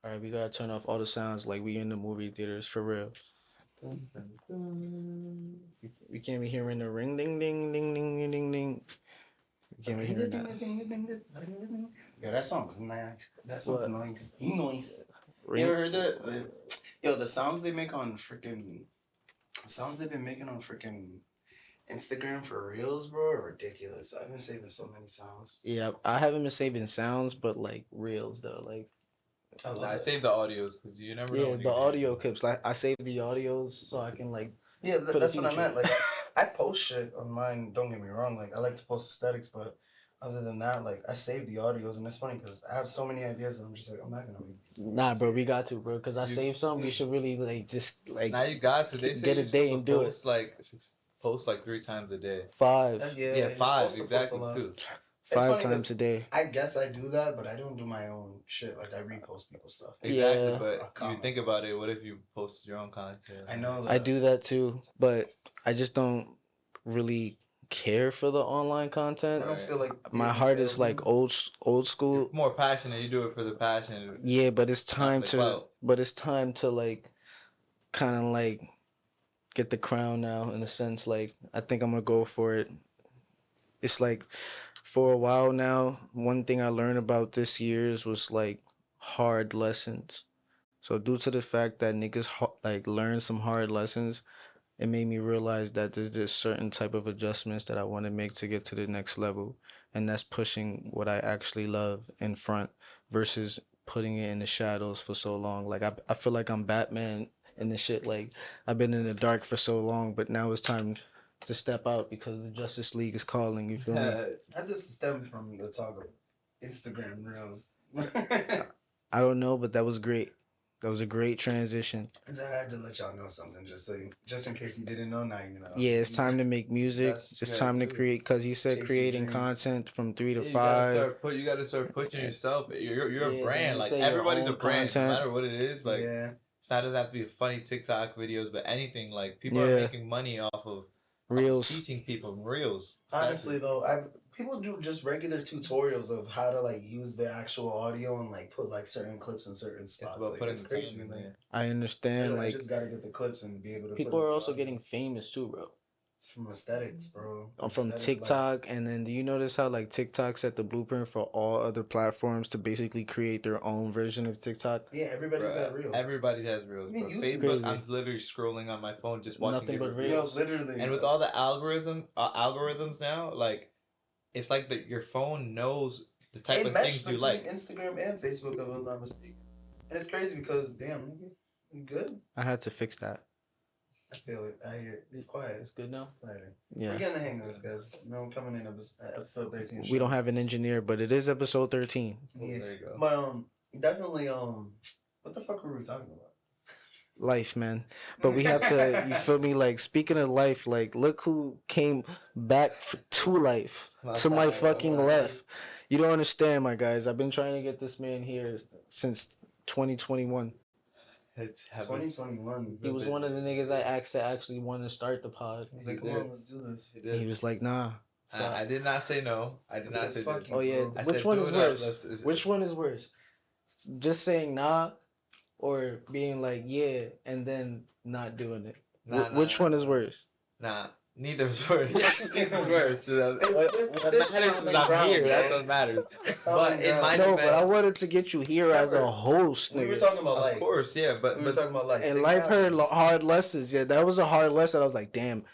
All right, we gotta turn off all the sounds like we in the movie theaters for real. Dun, dun, dun. We can't be hearing the ring, ding, ding, ding, ding, ding, ding, ding. We can't be hearing that. Yeah, that song's nice. That song's What? nice. Nice. You Ring? ever heard that? Yo, the sounds they make on freaking sounds they've been making on freaking Instagram for reels, bro, are ridiculous. I've been saving so many sounds. Yeah, I haven't been saving sounds, but like reels though. Like, I love I it. save the audios because you never know. yeah, When the you audio clips. Like, I save the audios so I can like. Yeah, For the that's what I future. meant. Like, I post shit on mine. Don't get me wrong. Like, I like to post aesthetics, but other than that, like, I save the audios, and it's funny because I have so many ideas, but I'm just like, I'm not gonna make these. Nah, bro, we got to, bro, because I You- saved some. We should really like just like Now you got to. They say get you're a day supposed and to do it. post like 3 times a day. 5, Yeah, Yeah, you're 5 supposed to post exactly a lot. too. five funny 'cause times a day. I guess I do that, but I don't do my own shit. Like, I repost people's stuff. Exactly, Yeah. but Comment. you think about it. What if you posted your own content? I know I do that too, but I just don't really care for the online I content. don't feel like My being a heart is salesman. like old You're school. more passionate. You do it for the passion. Yeah, but it's time the to. clout. But it's time to like, kind of like, get the crown now. In a sense, like I think I'm gonna go for it. It's like, for a while now, one thing I learned about this year's was like hard lessons. So due to the fact that niggas like learn some hard lessons, it made me realize that there's just certain type of adjustments that I want to make to get to the next level, and that's pushing what I actually love in front versus putting it in the shadows for so long. Like I feel like I'm Batman and the shit. Like I've been in the dark for so long, but now it's time to step out because the Justice League is calling. You feel me? How does it stem from the talk of Instagram reels? I don't know, but that was great. That was a great transition. I had to let y'all know something, just in case you didn't know. Now you know. Yeah, it's time to make music. That's what It's you time to gotta do. create, because he said Chase your creating dreams. content from 3 to Yeah, 5. you gotta start pushing yourself. You're Yeah, a then brand. you Like say your everybody's a own brand, content. no matter what it is. Like Yeah. it's not doesn't have to be funny TikTok videos, but anything. Like people Yeah. are making money off of Reels. teaching people reels. Honestly though, people do just regular tutorials of how to like use the actual audio and like put like certain clips in certain It's spots. about Like, putting it's the crazy. time in Like, there. I understand. I Like, just gotta get the clips and be able to. people put it are in also the audio. getting famous too, bro. From aesthetics, bro. From Aesthetic, TikTok, and then do you notice how like TikTok set the blueprint for all other platforms to basically create their own version of TikTok? yeah, everybody's got reels. Everybody has reels. I mean, Bro. YouTube- Facebook, Crazy. I'm literally scrolling on my phone just watching Nothing but different reels. Yo, literally. And with all the algorithms now, like it's like that your phone knows the type It of meshed things you between like. Instagram and Facebook, if I'm not mistaken. And it's crazy because, damn, nigga, you good? I had to fix that. I feel it. I hear it. It's quiet. It's good now. It's quieter. Yeah. We're getting the hang of this, guys. You know, we're coming in episode 13. We don't have an engineer, but it is episode 13. Yeah. There you go. But definitely what the fuck were we talking about? Life, man. But we have to, you feel me? Like, speaking of life, like, look who came back to life, to my fucking left. You don't understand, my guys. I've been trying to get this man here since 2021. It's 2021. He was one of the niggas I asked to actually want to start the pod. He's like, He come did. on, let's do this. He And he did. was like, nah. So I did not say no. I did I not said say fuck this. you. oh yeah, I which said one do is it up. worse? Which one is worse? Just saying nah, or being like yeah and then not doing it. Which one is worse? Nah, neither is worse. Neither is worse. What There's matters is common I'm ground, here. bro. That's what matters. But in my No, but I defense, wanted to get you here as a host, We were nigga. talking about life. of course, yeah. But We were talking about life. And Things life heard happen. hard lessons. Yeah, that was a hard lesson. I was like, damn,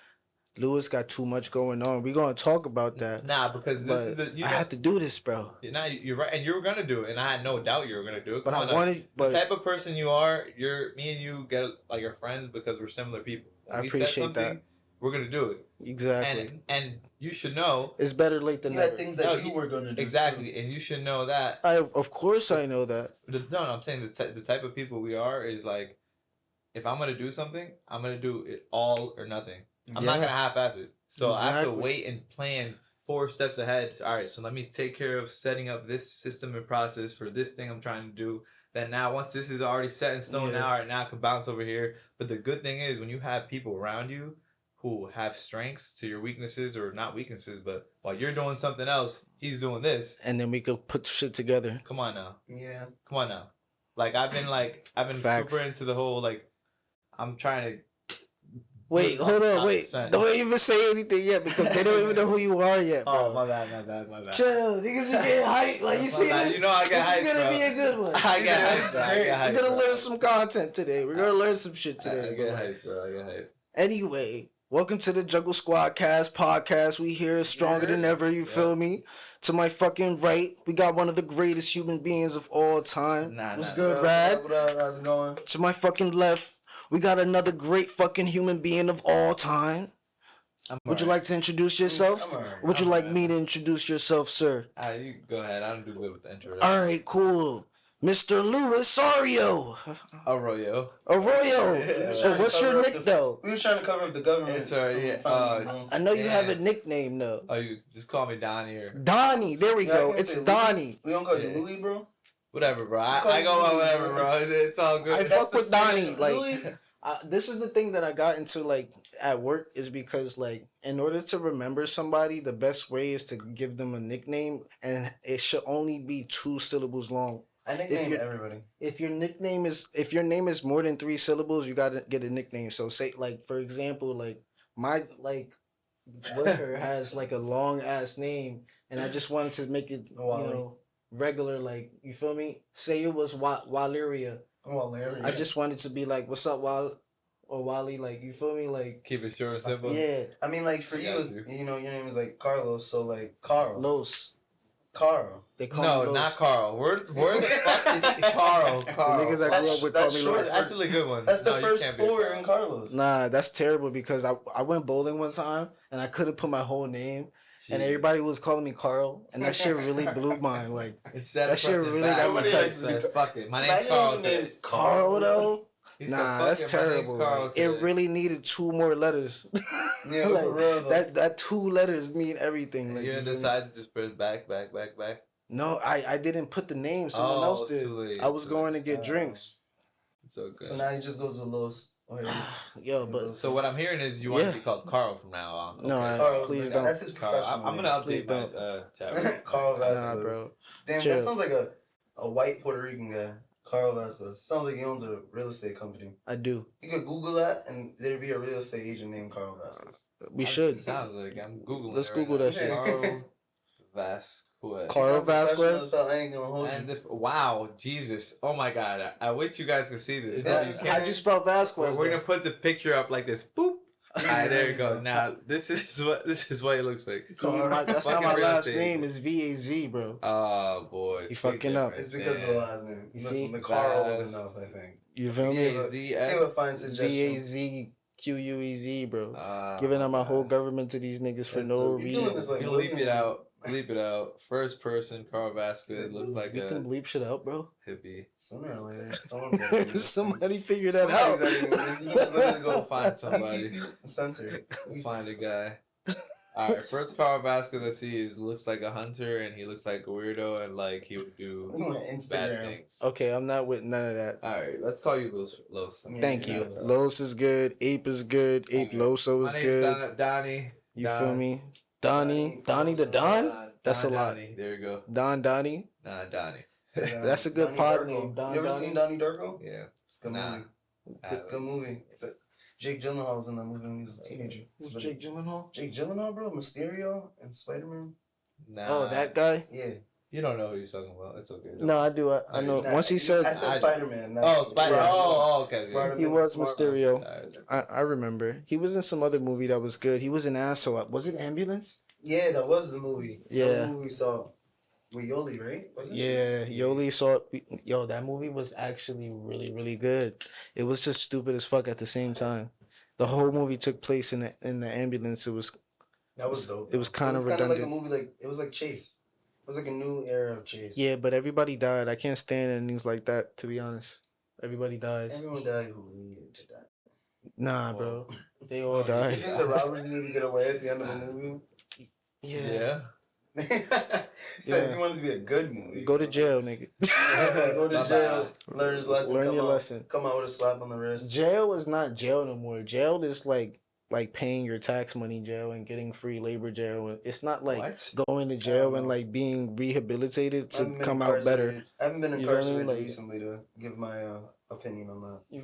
Lewis got too much going on. We gonna talk about that. nah, because this But is the I had to do this, bro. Nah, you're right, and you were gonna do it, and I had no doubt you were gonna do it. But Come I on now. wanted, The but type of person you are, me and you get like are friends because we're similar people. I We said appreciate that. something, we're gonna do it. Exactly. And you should know It's better late than You never. had things that you were gonna do. exactly, and you should know that. Of course I know that. No, I'm saying the type of people we are is like, if I'm gonna do something, I'm gonna do it all or nothing. I'm not Yeah. gonna half-ass it. So I have to Exactly. wait and plan 4 steps ahead. All right, so let me take care of setting up this system and process for this thing I'm trying to do. Then now, once this is already set in stone, Yeah. now, all right, now I can bounce over here. But the good thing is when you have people around you who have strengths to your weaknesses, or not weaknesses, but while you're doing something else, he's doing this. And then we could put shit together. Come on now. Yeah. Come on now. Like I've been Facts. super into the whole like I'm trying to. Wait, hold on, wait. Don't even say anything yet because they don't even know who you are yet, bro. Oh my bad. Chill, niggas be getting hyped. Like you see this? You know I got hyped, This is gonna bro. be a good one. I got hyped, bro. I got hyped, We're gonna bro. learn some content today. We're gonna learn some shit I today. get hyped, bro. I get hyped. Anyway, welcome to the Juggle Squad Cast podcast. We here stronger than ever, you feel me? To my fucking right, we got one of the greatest human beings of all time. What's good, Rad? What up? How's it going? To my fucking left, we got another great fucking human being of all time. Would you like to introduce yourself? Would you like me to introduce yourself, sir? You go ahead. I don't do good with the intro. All right, cool. Mr. Luis Ario. Arroyo. So what's your nick, though? We were trying to cover up the government. It's alright. I know you have a Yeah. nickname, though. Oh, you just call me Donny or Donny. There we Yeah, I go. can It's say Donny. We don't call you Yeah. Louis, bro. whatever, bro. Call I me go by Louis, whatever, bro. bro. It's all good. I That's fuck the with Donny. spirit. Like, Louis. this is the thing that I got into, like, at work is because, like, in order to remember somebody, the best way is to give them a nickname, and it should only be 2 syllables long. I nicknamed everybody. If your name is more than 3 syllables, you gotta get a nickname. So say, like, for example, like my worker has like a long ass name, and I just wanted to make it Wally. regular. Like, you feel me? Say it was Waleria. Well, Larry. I just wanted to be like, "What's up, Wal?" or Wally. Like, you feel me? Like, Keep it short and simple. yeah, I mean, like for You you, got to. you know, your name is like Carlos, so like Carl. Los. Carl. They call No, me Los. not Carl. Where the fuck is Carl? Carl. The niggas I grew up with call That's me short. Los. That's actually a good one. That's the No, you first can't be a 4 Carl. in Carlos. Nah, that's terrible because I went bowling one time and I couldn't put my whole name. And Jeez. everybody was calling me Carl, and that shit really blew mine. Like, Instead that of shit pressing really back, got me what tight. is it? Fuck it. My My name's Carl. name today. is Carl though, He said, nah, "Fuck that's it, my name's terrible. Carl Like, today." it really needed 2 more letters. Yeah, Like, for real though. that 2 letters mean everything. Like, You didn't feel me? decide to just press back. No, I didn't put the name. Someone else it's did. too late. I was Too going to late. get drinks. It's okay. So now he just goes with Los. Yo, but So what I'm hearing is you want Yeah. to be called Carl from now on. No, Okay. Carl's please the- don't. That's his Carl. professional I'm name. gonna Please update my chat room. Carl Vasquez. nah, bro. Damn, Chill. that sounds like a white Puerto Rican guy. Carl Vasquez. Sounds like he owns a real estate company. I do. You could Google that, and there'd be a real estate agent named Carl Vasquez. We should. Sounds like I'm googling. Let's it right Google now. that shit. Carl Vasquez. Carl Vasquez? I ain't gonna hold And you. wow, Jesus! Oh my God! I wish you guys could see this. Yeah, You How'd can't- you spell Vasquez? We're gonna put the picture up like this. Boop. Alright, there you go. Now this is what it looks like. See, that's not Fucking my real last estate. name. It's VAZ, bro. Oh boy, You fucking up. It's because of the last name. You Listen, see? the Carl Vas- was enough, I think. You feel me? Yeah, Give a fine suggestion. VAZQUEZ, bro. Giving out my whole government to these niggas for no You're doing reason. this like You bleep it out. Bleep it out. First person, Carl Vasquez looks like You can a bleep shit out, bro. hippie. Sooner or later. Someone Somebody figure that out. Let's go find somebody. Censor it. Find a guy. Alright, first Carl Vasquez I see looks like a hunter and he looks like a weirdo and like he would do I'm on bad Instagram. things. Okay, I'm not with none of that. Alright, let's call you Los. Yeah, Thank yeah, you. yeah. Los is good. Ape is good. Ape Okay. Loso My is name's good. Donny. You feel me? Donny. Donny the Don? That's a lot. Donny. There you go. Don Donny. Nah, Donny. That's a good Donnie pod Darko. name, Don You ever Donnie? seen Donnie Darko? Yeah. It's a good Nah. movie. It's a good movie. Jake Gyllenhaal was in that movie when he was a teenager. Who's It's Jake Gyllenhaal? Jake Gyllenhaal, bro, Mysterio and Spider-Man. Nah. Oh, that guy? Yeah. You don't know who he's talking about. It's okay. No, I do. I know. Nah, Once he said I said Spider-Man. Oh, Spider. Yeah. Okay. Right. he was Smart. Mysterio, Alright. I remember. He was in some other movie that was good. He was an asshole. Was it Ambulance? Yeah, that was the movie. That was Yeah. the movie we saw with Yoli, right? Was it? Yeah, Yoli saw. Yo, that movie was actually really, really good. It was just stupid as fuck at the same time. The whole movie took place in the ambulance. It was That was dope. It was kinda like a redundant. movie, like it was like Chase. It was like a new era of Chase. yeah, but everybody died. I can't stand endings like that. To be honest, everybody dies. Everyone died who needed to die. Nah, bro, they all You died. think the robbers needed to get away at the end of the movie? Yeah, He said Yeah. he wanted to be a good movie. go to jail, nigga. Go to Bye-bye. jail. Learn his lesson. Learn come your out, lesson. Come out with a slap on the wrist. Jail is not jail no more. Jail is like like paying your tax money jail and getting free labor jail. It's not like What? going to jail and like being rehabilitated to come out better. I haven't been You know what I mean? incarcerated Like, recently to give my opinion on that. you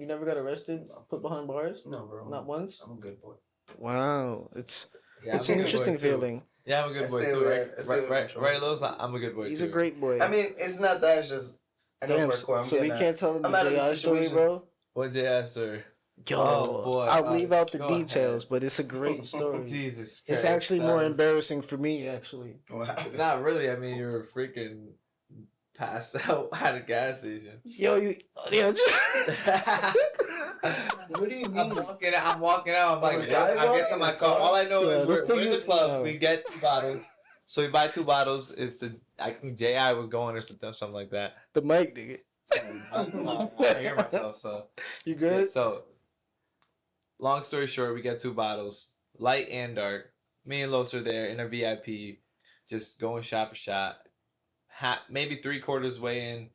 never got arrested, put behind bars? No, bro. Not once? I'm a good boy. Wow. It's Yeah, it's I'm an a good boy, interesting too. feeling. Yeah, I'm a good boy too, right, Lils? I'm a good boy He's too. a great boy. I mean, it's not that. It's just I know Damn, parkour. I'm so we getting can't tell them I'm the out of the J.I. story, situation. bro? What did I sir? Yo, Oh, boy. I'll leave out the Go details, ahead. but it's a great story. Jesus Christ. It's actually that more was- embarrassing for me, actually. What happened? Not really. I mean, you were freaking passed out at a gas station. Yo, What do you I'm mean? walking out. I'm like, the I sidewalk? get to In my the car. store? All I know Yeah, is this we're in thing the is- club. no. We get 2 bottles. So we buy 2 bottles. I think J.I was going or something like that. the mic, nigga. I hear myself. So You good? So, long story short, we get 2 bottles, light and dark. Me and Los are there in a VIP, just going shot for shot. Maybe 3/4 way in,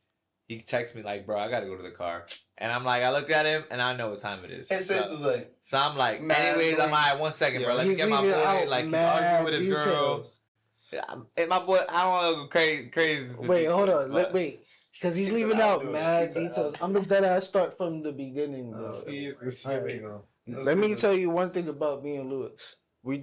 he texts me like, "Bro, I gotta go to the car." And I'm like, I look at him and I know what time it is. His face was like, So I'm like, Mad anyways, I'm green. like, 1 second, bro. Let me he's get my leaving boy. out Like, he's mad arguing with his details. girl. And my boy, I don't want to go crazy. Wait, hold on. but- Wait. Because he's He said, leaving "I'll out do it." mad He said, "I'll details. do it." I'm the dead ass start from the beginning, bro. there you go. Let me tell you one thing about me and Lewis. We're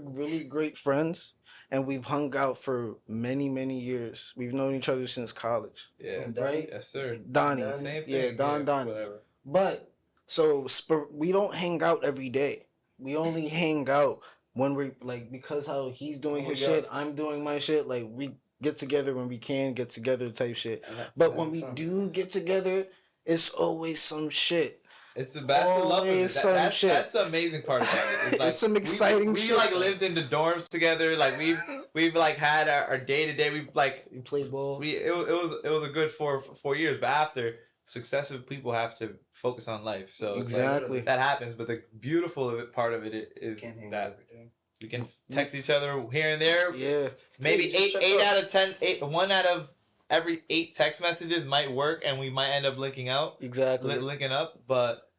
really great friends, and we've hung out for many, many years. We've known each other since college. Yeah, Right? yes, sir. Donnie. Same thing. Yeah, Donnie. Whatever. But, so, we don't hang out every day. We only hang out when we're, like, because how he's doing his shit, I'm doing my shit. Like, we get together when we can get together type shit. But when we do get together, it's always some shit. It's the that's the love of it. Always some shit. That's the amazing part about it. It's, like, It's some exciting we shit. like lived in the dorms together. Like we've like had our day to day. We like We play ball. it was a good 4 years. But after, successful people have to focus on life. So it's Exactly. like, that happens. But the beautiful part of it is Can't hang out that every day. we can text each other here and there. Yeah. Maybe Hey, just check eight out. out of 10, 1 out of every 8 text messages might work, and we might end up linking Exactly. up. But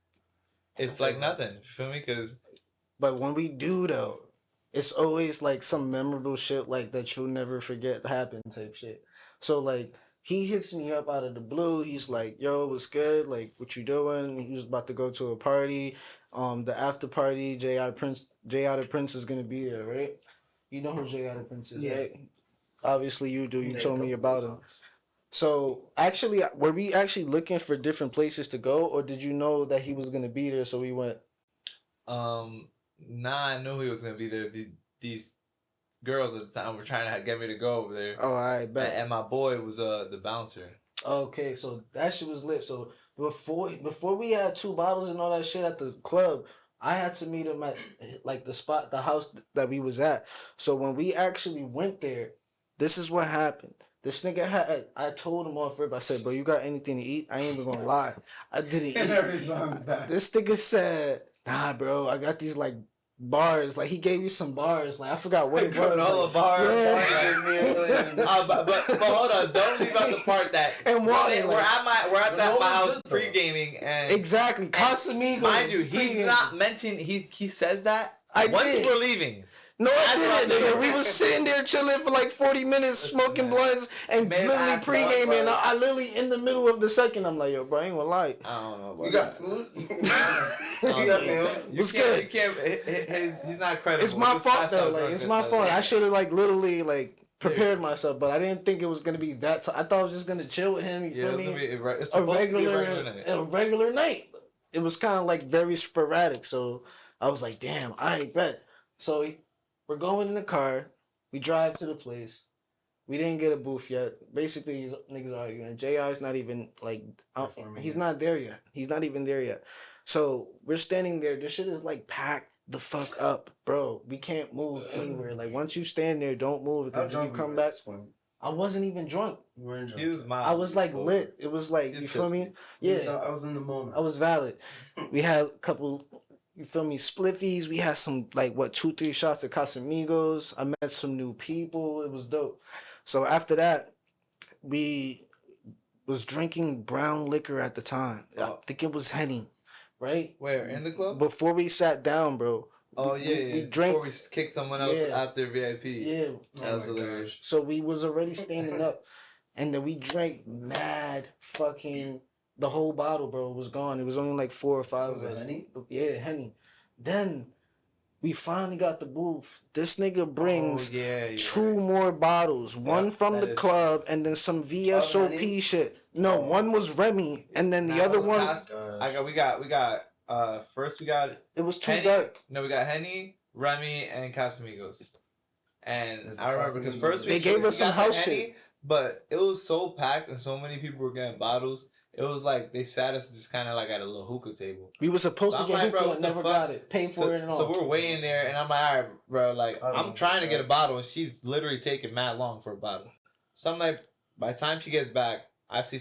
it's I feel like that. nothing. You feel me? Because But when we do though, it's always like some memorable shit like that you'll never forget happened type shit. So like he hits me up out of the blue. He's like, "Yo, what's good? Like, what you doing?" He was about to go to a party. The after party, J.I the Prince is gonna be there, right? You know who J.I the Prince is, Yeah. right? Obviously, you do. You Yeah, told me a couple about of him. songs. So actually, were we actually looking for different places to go, or did you know that he was gonna be there, so we went? nah, I knew he was gonna be there. These girls at the time were trying to get me to go over there, Oh, I bet. and my boy was the bouncer. Okay, so that shit was lit. So before we had 2 bottles and all that shit at the club, I had to meet him at like the house that we was at. So when we actually went there, this is what happened. This nigga I told him off rip. I said, "Bro, you got anything to eat?" I ain't even gonna lie. I didn't eat. This nigga said, "Nah, bro, I got these like bars." Like he gave me some bars. Like I forgot what it was. Granola like, bars. Yeah. But hold on, don't leave out the part that And water, we're like- at my Granola's house good, though. pre-gaming, and Exactly. Casamigos. mind you, he's pregame. not mentioned. He says that I once did. we're leaving. No, I That's what I'm didn't, nigga. doing. We was sitting there chilling for like 40 minutes, smoking man. blunts, and Man, literally ass pre-gaming. bars. I literally, in the middle of the second, I'm like, "Yo, bro, I ain't gonna lie." I don't know. About You got that. food? I You got meals? You What's can't, good? You can't. He's not credible. It's my Just fault pass though. out Like, drunk it's at my the- fault. I should have like literally like prepared myself, but I didn't think it was gonna be that. I thought I was just gonna chill with him. You Yeah, feel it's me? gonna be it's A supposed to be regular, a regular night. a regular night. It was kind of like very sporadic. So I was like, "Damn, I bet." So we're going in the car. We drive to the place. We didn't get a booth yet. Basically, these niggas arguing. JR's not even like, Performing he's yet. not there yet. He's not even there yet. So we're standing there. This shit is like packed the fuck up, bro. We can't move anywhere. Like once you stand there, don't move How because if you drunk were come at back, this point? I wasn't even drunk. You weren't drunk. He was mild. I was like so- lit. It was like, Just you feel me? tipsy. Yeah, I was in the moment. I was valid. We had a couple, you feel me, spliffies. We had some, like, what, 2-3 shots of Casamigos. I met some new people. It was dope. So after that, we was drinking brown liquor at the time. I Oh. think it was Henny. right? Where in the club? Before we sat down, bro. Oh we drank. before we kicked someone else out their VIP. Yeah, That was hilarious. so we was already standing up, and then we drank mad fucking the whole bottle, bro. Was gone. It was only like 4 or 5 Was of it us. Henny? Yeah, Henny. Then we finally got the booth. This nigga brings two more bottles. One from the club and then some VSOP shit. No, one was Remy and then the other one. We got first we got it was too Henny, dark. No, we got Henny, Remy, and Casamigos. And I remember because first they gave us some house shit, but it was so packed and so many people were getting bottles. It was like they sat us just kind of like at a little hookah table. We were supposed to get hookah and never got it. Paid for it and all. So we're waiting there, and I'm like, all right, bro. Like I'm trying to get a bottle, and she's literally taking mad long for a bottle. So I'm like, by the time she gets back, I see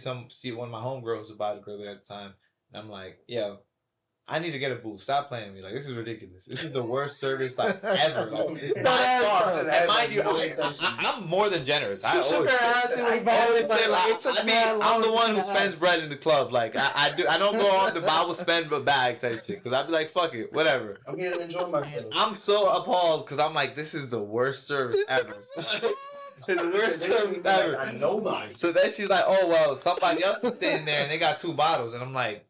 one of my homegirls about to go there at the time, and I'm like, yo, I need to get a booth. Stop playing with me. Like, this is ridiculous. This is the worst service like ever. Like, by far. And mind you, I'm more than generous. She shook her ass and was I'm the one who spends bread in the club. Like, I don't go on the Bible spend a bag type shit. Because I'd be like, fuck it, whatever. I'm here to enjoy myself. I'm so appalled because I'm like, this is the worst service ever. It's the worst service ever. Like, nobody. So then she's like, oh, well, somebody else is standing there and they got 2 bottles. And I'm like,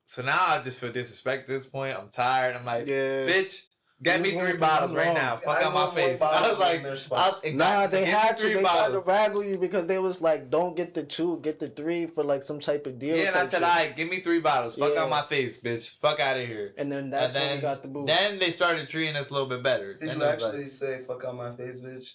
so now I just feel disrespected at this point. I'm tired. I'm like, bitch, get me 3 bottles right now. Fuck out my face. I was like, nah, they had to. They tried to waggle you because they was like, don't get the 2, get the 3 for like some type of deal. Yeah, and I said, all right, give me 3 bottles. Fuck out my face, bitch. Fuck out of here. And then that's when we got the booth. Then they started treating us a little bit better. Did you actually say, fuck out my face, bitch?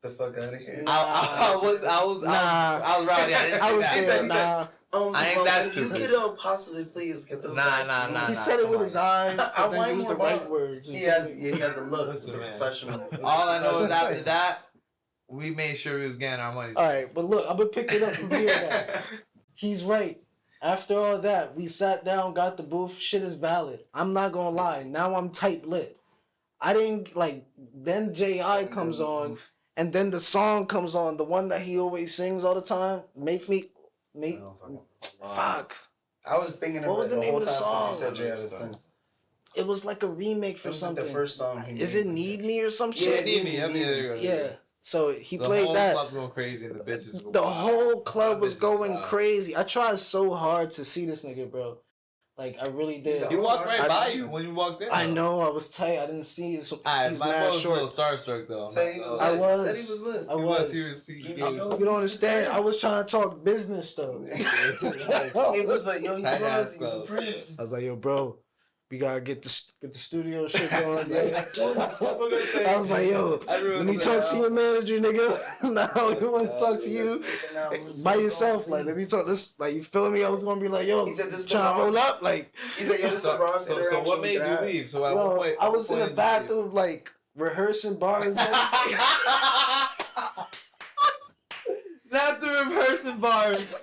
The fuck out of here. I was rowdy. I didn't say that. I ain't that stupid. You could possibly please get those guys. Nah. He said it with his eyes, but then used the right words. He had the look. Professional. All I know is after that, we made sure we was getting our money. All right, but look, I'm gonna pick it up from here now. He's right. After all that, we sat down, got the booth. Shit is valid. I'm not gonna lie. Now I'm tight lit. I didn't like. Then J.I comes on. And then the song comes on, the one that he always sings all the time. Fuck. I was thinking about it the name of the song. He said J.I the Prince. It was like a remake for something. Like the first song. Is it Need Me or some shit? Yeah, Need Me. Yeah. So he played that. The whole club going crazy and the bitches. The whole club was going crazy. I tried so hard to see this nigga, bro. Like, I really did. He walked right by you when you walked in. I know, I was tight. I didn't see his. He's mad short. Was a little starstruck though. I was. You don't understand. I was trying to talk business though. It was like, yo, he's a prince. I was like, yo, bro, we gotta get the studio shit going. I was like, yo, let me talk to your manager, nigga. Now we want to talk to you by yourself. Like, let me talk this. Like, you feel me? I was gonna be like, yo, trying to roll up. Like, he said, yo, this is the Ross interaction. So what made you leave? So I was in the bathroom, like rehearsing bars. Not the rehearsing bars.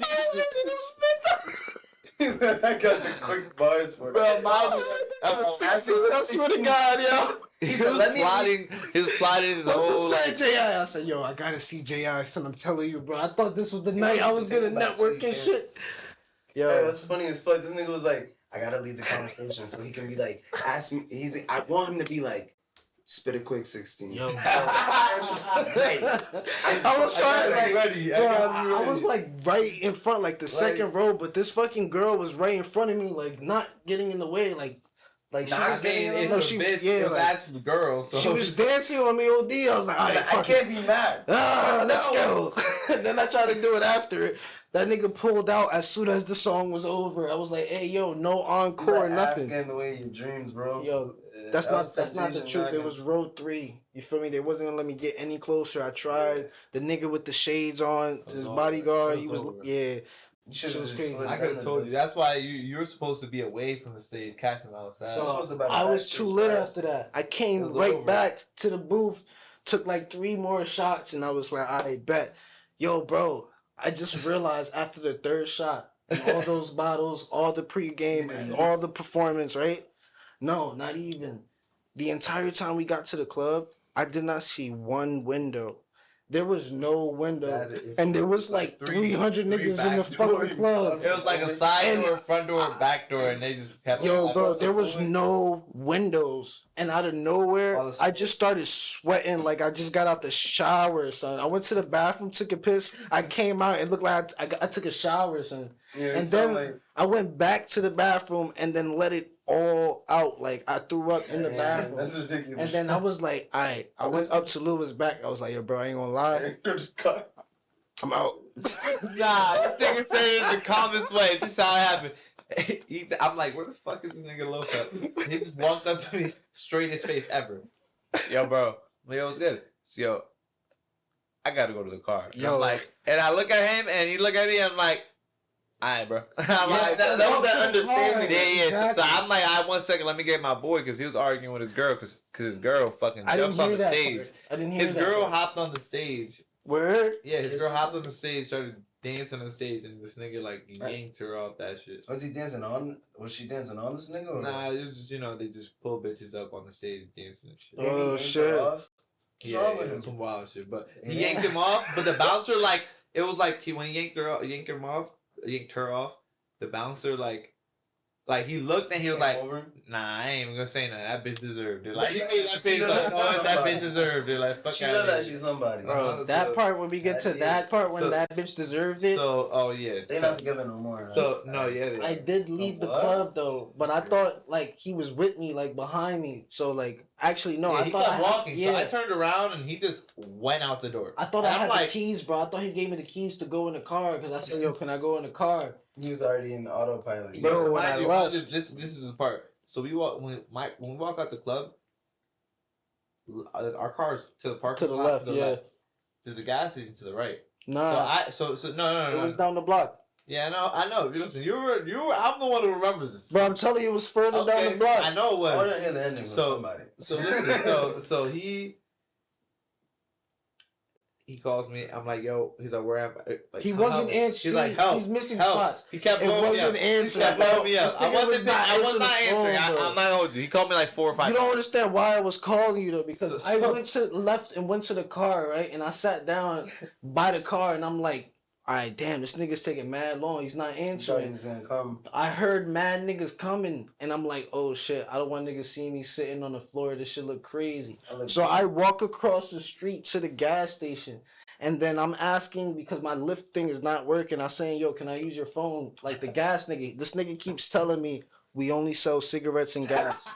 I got the quick bars for it. Bro, I swear to God, yo. He was plotting his whole life. J.I. I said, yo, I gotta see J.I. Son, I'm telling you, bro. I thought this was the night I was gonna network and shit. Yo, hey, what's funny as fuck, this nigga was like, I gotta lead the conversation so he can be like, ask me. I want him to be like, spit a quick 16. Yo, I was trying I was like right in front, like the second row, but this fucking girl was right in front of me, like not getting in the way, like she was getting that's the girl. So she was dancing on me OD. I was like, all right, I can't be mad. Let's go. And then I tried to do it after it. That nigga pulled out as soon as the song was over. I was like, hey, yo, no encore, nothing. Asking the way your dreams, bro. Yo, that's not the truth. It was row 3. You feel me? They wasn't gonna let me get any closer. I tried. The nigga with the shades on, his bodyguard, he was Shit was crazy. I could have told you. That's why you're supposed to be away from the stage, catching them outside. So I was too lit after that. I came right back to the booth, took like 3 more shots, and I was like, I bet. Yo, bro, I just realized after the 3rd shot, and all those bottles, all the pregame, and all the performance, right? No, not even. The entire time we got to the club, I did not see one window. there was no window, That is- and there was like 300 niggas in the back fucking doors. club. It was like a side And- door, front door, back door, and they just kept. Yo, bro, was there was avoid- no windows, and out of nowhere, All the I just started sweating like I just got out the shower, son. I went to the bathroom, took a piss. I came out, it looked like I took a shower, son. Yeah, it And sound then I went back to the bathroom and then let it all out. Like I threw up in the Damn, bathroom. That's ridiculous. And then I was like, I went up to Louis' back. I was like, yo, bro, I ain't gonna lie. I'm out. Nah, this nigga said it in the calmest way. This is how it happened. I'm like, where the fuck is this nigga Los at? He just walked up to me, straightest face ever. Yo, bro. Yo, what's good? So, yo, I gotta go to the car. And Yo. I'm like, and I look at him, and he look at me, and I'm like, alright, bro. I'm Yeah, like, that was that understanding. yeah. So I'm like, one second, let me get my boy, because he was arguing with his girl, because his girl fucking I didn't jumps on hear the that stage. part. I didn't hear His that girl part. hopped on the stage. Word? Yeah, his This girl is- hopped on the stage, started dancing on the stage, and this nigga like yanked her off that shit. Was he dancing on? Was she dancing on this nigga? Or Nah, was- it was just, they just pull bitches up on the stage dancing and shit. Did he Oh, yank her shit. off? What's Yeah, wrong with it him? was some wild shit. But he Yeah. yanked him off, but the bouncer like it was like when he yanked her yanked her off, the bouncer like he looked and he was like, Over? nah, I ain't even gonna say nothing. That bitch deserved it. Like he made that face like, oh, that bitch deserved it. Like fuck She out know of that here. she's somebody. Bro, that part when we get to that part when So- that bitch deserved it. So oh yeah. They not together no more. Right? So no, yeah. They I did leave the What? club though, but I thought like he was with me, like behind me. So like actually no, yeah, I he thought kept I had, walking. yeah, So I turned around and he just went out the door. I thought And I had I'm like, the keys, bro. I thought he gave me the keys to go in the car because I said, yo, can I go in the car? He was already in autopilot. Bro, when mind I you, left- this is the part. So we walk when we walk out the club. Our car's to the parking To the lot left, to the yeah. left. There's a gas station to the right. Nah, So no. it was down the block. Yeah, I know. Listen, you were. I'm the one who remembers this. Bro, I'm telling you, it was further down the block. I know it I was. want to hear the ending So- from somebody. So listen, so he calls me. I'm like, yo. He's like, where am I? Like, He come wasn't help me. answering. He's like, help. He's missing help. spots. He kept It blowing me wasn't up. answering, He kept bro. blowing me up. This I nigga was wasn't not I was answering not the answering. phone, bro. I'm not gonna hold you. He called me like 4 or 5 You don't times. understand why I was calling you though, because So- I went to left and went to the car, right? And I sat down by the car and I'm like, all right, damn, this nigga's taking mad long. He's not He thought he answering. was gonna come. I heard mad niggas coming and I'm like, oh shit, I don't want niggas see me sitting on the floor. This shit look crazy. So I walk across the street to the gas station. And then I'm asking because my Lyft thing is not working. I'm saying, yo, can I use your phone? Like the gas nigga. This nigga keeps telling me we only sell cigarettes and gas.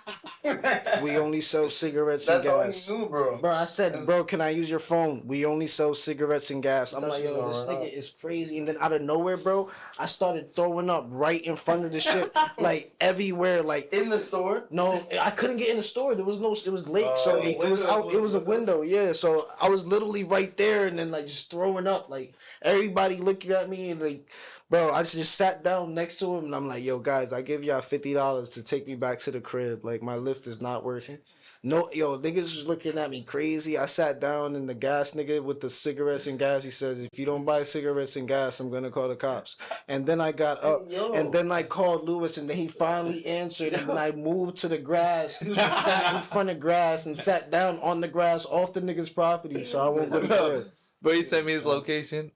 We only sell cigarettes That's and all he gas. knew, bro. Bro, I said, bro, can I use your phone? We only sell cigarettes and gas. I'm Thought like, she was yo, gonna this run nigga off. is crazy. And then out of nowhere, bro, I started throwing up right in front of the shit, like everywhere, like. In the store. No, I couldn't get in the store. There was no. It was late, so Oh, it was out. It was a window, yeah. So I was literally right there, and then like just throwing up, like everybody looking at me, and like, bro, I just sat down next to him, and I'm like, yo, guys, I give y'all $50 to take me back to the crib. Like my Lyft is not working. No, yo, niggas was looking at me crazy. I sat down, and the gas nigga with the cigarettes and gas, he says, if you don't buy cigarettes and gas, I'm gonna call the cops. And then I got up, Yo. and then I called Lewis, and then he finally answered, and then I moved to the grass and sat in front of grass and sat down on the grass off the nigga's property, so I won't go to jail. But he sent me his location.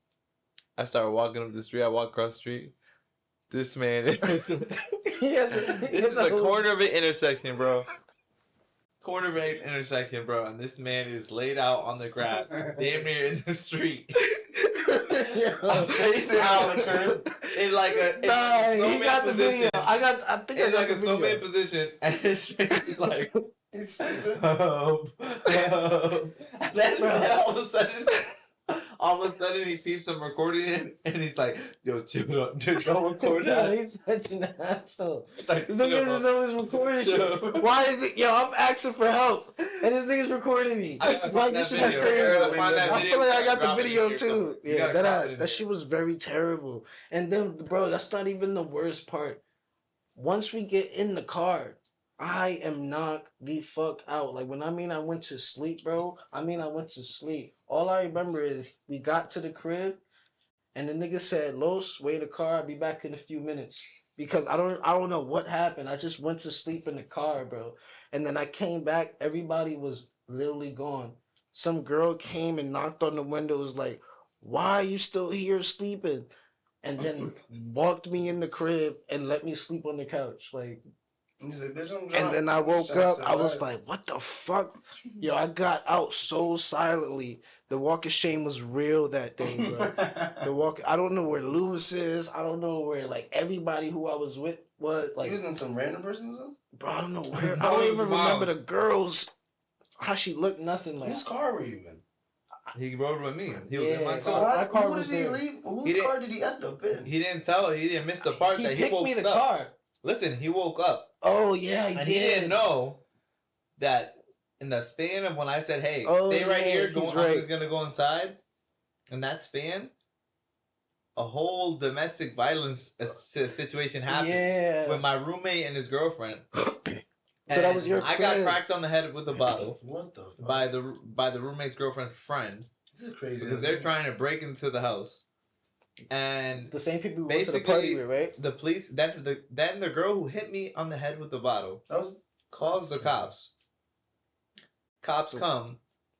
I started walking up the street. I walked across the street. This man is. He has a- he This has is a whole- corner of an intersection, bro. Corner of an intersection, bro. And this man is laid out on the grass, damn near in the street. Yo. Face out in like a Nah, he snowman got the position. video. I think I In got like the a snowman video. position, and his face is like, He's sleeping. help. And then all of a sudden, he peeps I'm recording it, and he's like, yo, chill out, dude, don't record Yeah, that. he's such an asshole. Like, This nigga is always recording Chill. shit. Why is it? Yo, I'm asking for help, and this nigga's recording me. I gotta Like find you that should have video. said. I gotta find that I video. feel like I got Drop the it in video here too. somewhere. You Yeah, gotta that drop it ass. in That here. shit was very terrible. And then, bro, that's not even the worst part. Once we get in the car, I am knocked the fuck out. Like when I mean I went to sleep, bro. I mean I went to sleep. All I remember is we got to the crib, and the nigga said, "Los, wait in the car. I'll be back in a few minutes." Because I don't know what happened. I just went to sleep in the car, bro. And then I came back. Everybody was literally gone. some girl came and knocked on the window, was like, "Why are you still here sleeping?" And then walked me in the crib and let me sleep on the couch. Like, He's like, bitch, I'm drunk. and then I I'm just woke trying to up. I was survive. like, "What the fuck?" Yo, I got out so silently. The walk of shame was real that day, bro. The walk. I don't know where Lewis is. I don't know where like everybody who I was with was. You Like, was in some random person's house? bro, I don't know where. I Bro, don't it even was remember wild. the girls. How she looked, nothing like. Whose car were you in? He rode with me. He was in my Yeah, So car. my how, car who was did he there. leave? He Whose didn't- car did he end up in? He didn't tell. He didn't miss the part He that he picked woke me the up. car. Listen, he woke up Oh yeah, and he didn't know that in the span of when I said, "Hey, Oh, stay right yeah, here," he's I'm right. gonna go inside. In that span, a whole domestic violence situation happened Yeah. with my roommate and his girlfriend. So that was your I got crib. cracked on the head with a bottle What the fuck? by the roommate's girlfriend's friend This is crazy. because they're trying to break into the house. And The same people we went to the party basically, with, right? the police then the girl who hit me on the head with the bottle That was calls the cops. Cops come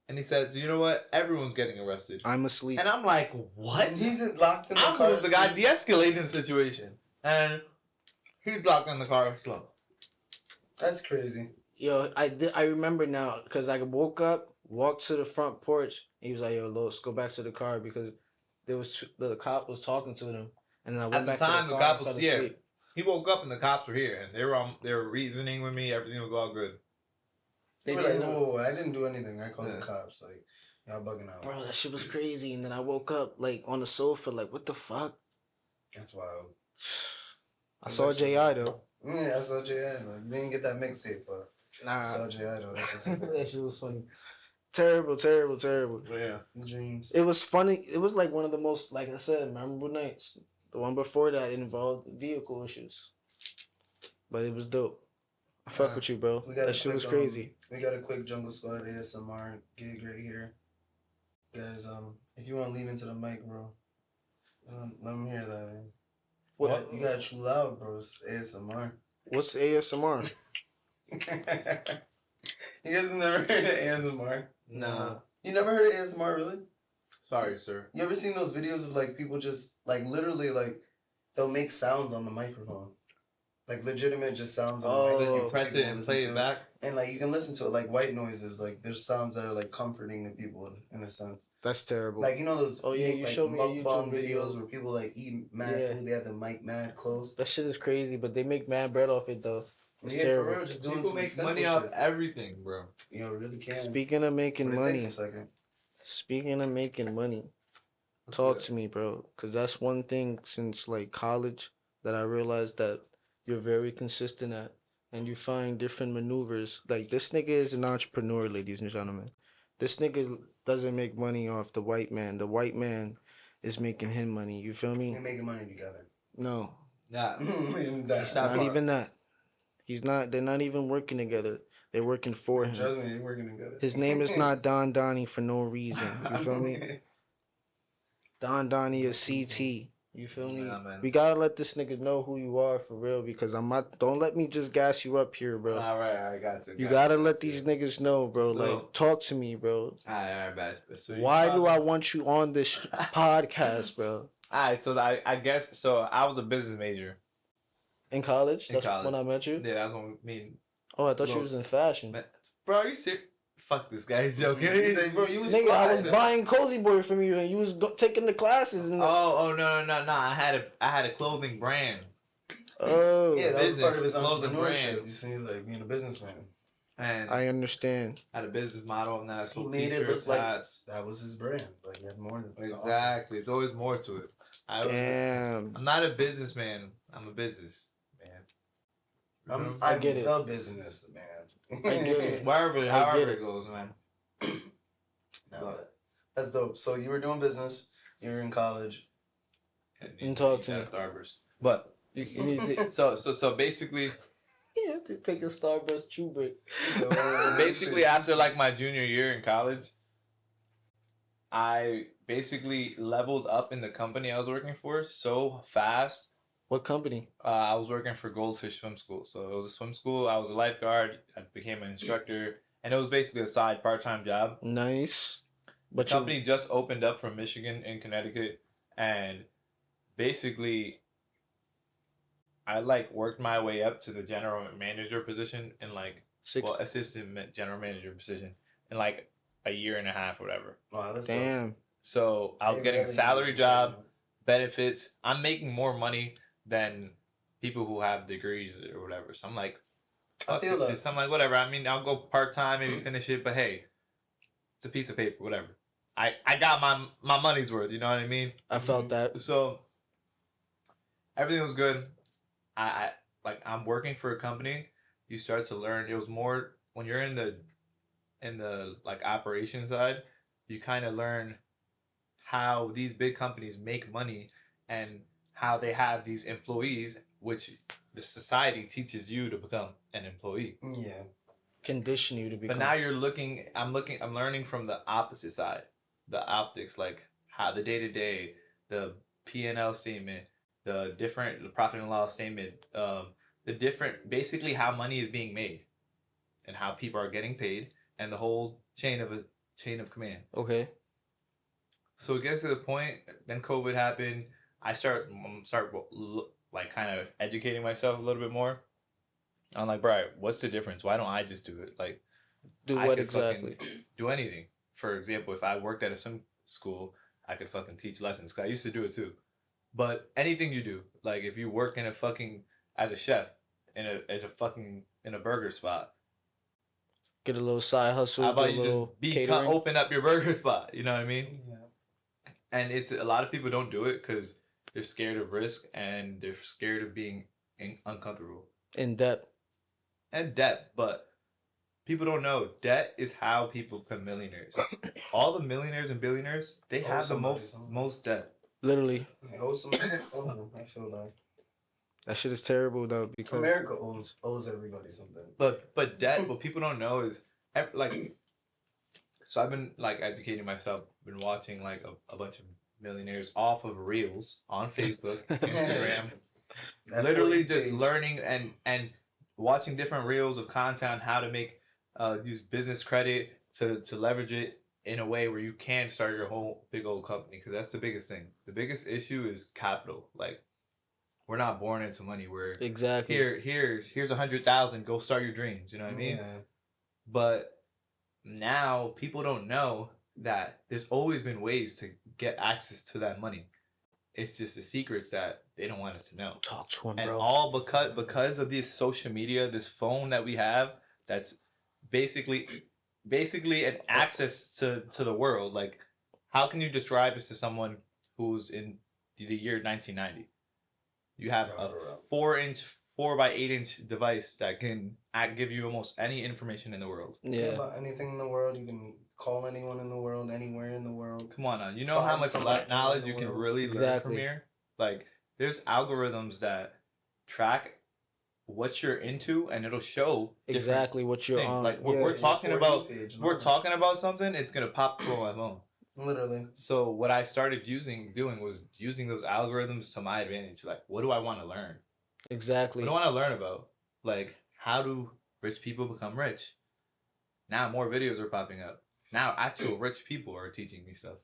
and he says, "You know what? Everyone's getting arrested." I'm asleep. And I'm like, "What?" And he's locked in the I'm car. the guy sleep. de-escalating the situation, and he's locked in the car slow. That's crazy. Yo, I remember now because I woke up, walked to the front porch. And he was like, "Yo, Los, go back to the car," because the cop was talking to them, and then I went At the back time, to the the car cop and fell was here. asleep. He woke up and the cops were here, and they were reasoning with me. Everything was all good. They They were like, didn't know. whoa, I didn't do anything. I called Yeah. the cops. Like, y'all bugging out. Bro, that shit was crazy. And then I woke up like on the sofa, like, what the fuck? That's wild. I saw J.I though. Yeah, I saw J.I. Didn't get that mixtape, but I Nah, saw J.I. though. That's what's up. that shit was funny. Terrible, terrible, terrible. But yeah, Dreams. It was funny. It was like one of the most, like I said, memorable nights. The one before that involved vehicle issues, but it was dope. I fuck Yeah. with you, bro. We got That a shit quick, was crazy. We got a quick Jungle Squad ASMR gig right here, guys. If you want to lean into the mic, bro, let me hear that, man. What? You got chew loud, bro. It's ASMR. What's ASMR? You guys never heard of ASMR? nah. You never heard of ASMR, really? Sorry, sir. You ever seen those videos of like people just like literally like they'll make sounds on the microphone, like legitimate just sounds on the Oh. Then microphone. you so press people it and listen play to it back. and like you can listen to it like white noises. Like there's sounds that are like comforting to people in a sense. That's terrible. Like you know those Oh, yeah, eating, you like, showed me a mukbang YouTube video. videos where people like eat mad Yeah. food. They have the mic mad close. That shit is crazy, but they make mad bread off it though. It's Yeah, for terrible. real, just doing People some make simple money shit. off everything, bro. You know, really can. Speaking of making But it money, takes a second. speaking of making money, talk to me, bro. Cause that's one thing since like college that I realized that you're very consistent at, and you find different maneuvers. Like this nigga is an entrepreneur, ladies and gentlemen. This nigga doesn't make money off the white man. The white man is making him money. You feel me? We're making money together. No, Yeah. That. That not part. even that. He's not. They're not even working together. They're working for him. Trust me, they're working together. His name is not Don Donny for no reason. You feel me? Don Donny is CT. You feel me? Yeah, man. We gotta let this nigga know who you are for real because I'm not. Don't let me just gas you up here, bro. All right, I got you. You gotta let these niggas know, bro. So- Like, talk to me, bro. All right, bet. So Why do I want you on this podcast, bro? All right, so I guess so. I was a business major. In college? In That's college. when I met you? Yeah, that's when me. Oh, I thought you was in fashion. Bro, are you serious? Fuck this guy. He's joking. He's like, bro, you was Nigga, I was fly. buying Cozy Boy from you and you was taking the classes. And Oh no. I had a clothing brand. Oh, Yeah, that was part of his Business, clothing entrepreneurship. brand. You see, like being a businessman. And I understand. had a business model and that. So He made it t-shirts, look like hats. that was his brand. Like he had more than Exactly. It's always more to it. Damn. I'm not a businessman. I'm a business man. I get it. The businessman. I get it. However get it it. goes, man. No, but that's dope. So you were doing business. You were in college. And talk to me. Starburst. But You need to, so basically, you have to take a Starburst chew break. basically after like my junior year in college, I basically leveled up in the company I was working for so fast. What company? I was working for Goldfish Swim School. So it was a swim school. I was a lifeguard. I became an instructor. and it was basically a side part-time job. Nice. The But company just opened up from Michigan and Connecticut, and basically I like worked my way up to the general manager position and like assistant general manager position in like a year and a half or whatever. Wow, that's damn. dope. So I was They getting a really, salary job, you know, benefits. I'm making more money than people who have degrees or whatever. So I'm like, I fuck feel this that. shit. So I'm like, whatever. I mean, I'll go part time, maybe finish it, but hey, it's a piece of paper, whatever. I got my money's worth. You know what I mean? I felt that. So everything was good. I like I'm working for a company. You start to learn. It was more when you're in the like operation side. You kind of learn how these big companies make money and how they have these employees, which the society teaches you to become an employee. Yeah. Condition you to become. But now you're looking. I'm learning from the opposite side, the optics, like how the day to day, the P&L statement, the profit and loss statement, the different, basically how money is being made, and how people are getting paid, and the whole chain of command. Okay. So it gets to the point. Then COVID happened. I start like kind of educating myself a little bit more. I'm like, bro, what's the difference? Why don't I just do it? Like, Do I what could exactly? fucking do anything. For example, if I worked at a swim school, I could fucking teach lessons. Cause I used to do it too. But anything you do, like if you work in a fucking as a chef in a burger spot, Get a little side hustle. how about Get a you little just catering. open up your burger spot? You know what I mean? Yeah. And it's a lot of people don't do it because they're scared of risk and they're scared of being uncomfortable In depth. and debt. But people don't know debt is how people become millionaires. All the millionaires and billionaires, they have the most debt. Literally. They owe somebody something. I feel that. That shit is terrible though because America owes everybody something. But debt, what people don't know is like. So I've been like educating myself. Been watching like a bunch of millionaires off of Reels on Facebook, Instagram. Literally just learning and watching different reels of content, how to make use business credit to leverage it in a way where you can start your whole big old company, because that's the biggest thing. The biggest issue is capital. Like, we're not born into money. We're exactly. here's 100,000. Go start your dreams. You know what I mean? Yeah. But now people don't know that there's always been ways to get access to that money. It's just the secrets that they don't want us to know. Talk to him, And bro. all because of this social media, this phone that we have, that's basically an access to the world. Like, how can you describe this to someone who's in the year 1990? You have a 4 by 8 inch device that can give you almost any information in the world. Yeah. About anything in the world, you can call anyone in the world, anywhere in the world. Come on now, you know how much knowledge you can really learn from here? Like, there's algorithms that track what you're into, and it'll show exactly what you're things. on. Like, we're talking about something, it's gonna pop through my phone. Literally. So what I started doing was using those algorithms to my advantage. Like, what do I want to learn? Exactly. What do I want to learn about? Like, how do rich people become rich? Now more videos are popping up. Now actual rich people are teaching me stuff.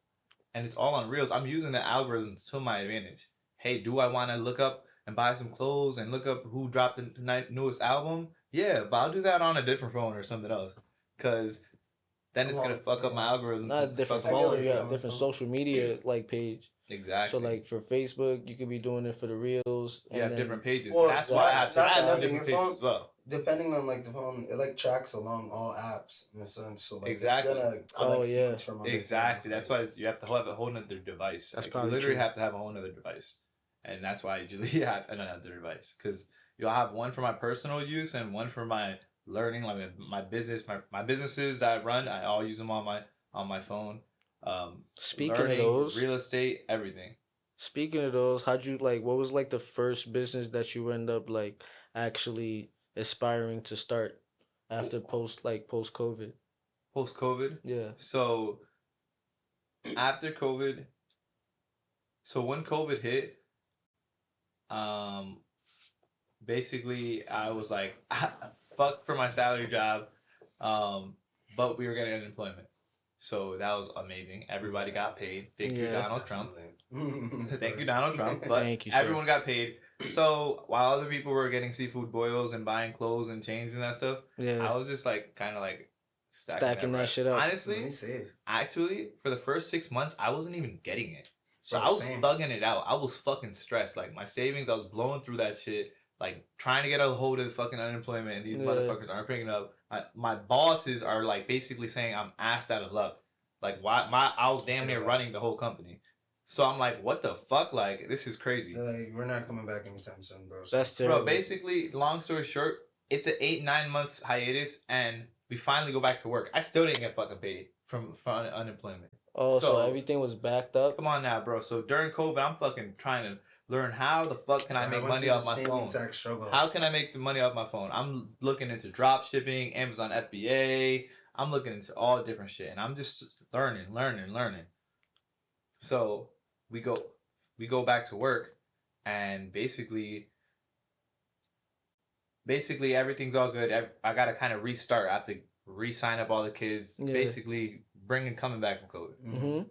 And it's all on Reels. I'm using the algorithms to my advantage. Hey, do I want to look up and buy some clothes and look up who dropped the newest album? Yeah, but I'll do that on a different phone or something else. Because then it's going to fuck up my algorithms. Not a different phone. You have different social media like page. Exactly. So like for Facebook, you could be doing it for the Reels. You have different pages. Well, that's why I have two different pages phone, as well. Depending on like the phone, it like tracks along all apps in a sense. So like exactly. It's gonna feeds from other exactly. Things. That's why you have to have a whole nother device. That's like, probably you literally true. have to have a whole nother device, and that's why I usually have another device, because you'll have one for my personal use and one for my learning, like my business, my businesses that I run. I all use them on my phone. Speaking learning, of those, real estate, everything. Speaking of those, how'd you like? What was like the first business that you end up like actually aspiring to start after post COVID? Post COVID. Yeah. So after COVID, so when COVID hit, basically I was like fucked for my salary job. but we were getting unemployment. So that was amazing. Everybody got paid. Thank you, Yeah. Donald Trump. Definitely. Thank you, Donald Trump. But Thank you, sir. everyone got paid. So while other people were getting seafood boils and buying clothes and chains and that stuff, Yeah. I was just like kind of like Stacking that shit up. Let Honestly, me save. actually, for the first 6 months, I wasn't even getting it. So Bro, I was same. thugging it out. I was fucking stressed. Like my savings, I was blowing through that shit. Like trying to get a hold of the fucking unemployment, and these Yeah. motherfuckers aren't picking up. My bosses are like basically saying I'm asked out of luck. Like why I was damn near running the whole company. So I'm like, what the fuck? Like this is crazy. They're like, we're not coming back anytime soon, bro. That's terrible. Bro, basically, long story short, it's an 8-9 months hiatus, and we finally go back to work. I still didn't get fucking paid from unemployment. Oh, so So- everything was backed up. Come on now, bro. So during COVID, I'm fucking trying to learn how the fuck can I make went money through off the my same phone. exact struggle. How can I make the money off my phone? I'm looking into drop shipping, Amazon FBA. I'm looking into all different shit, and I'm just learning. So we go back to work, and basically everything's all good. I gotta kind of restart. I have to re-sign up all the kids. Yeah. Basically, coming back from COVID. Mm-hmm.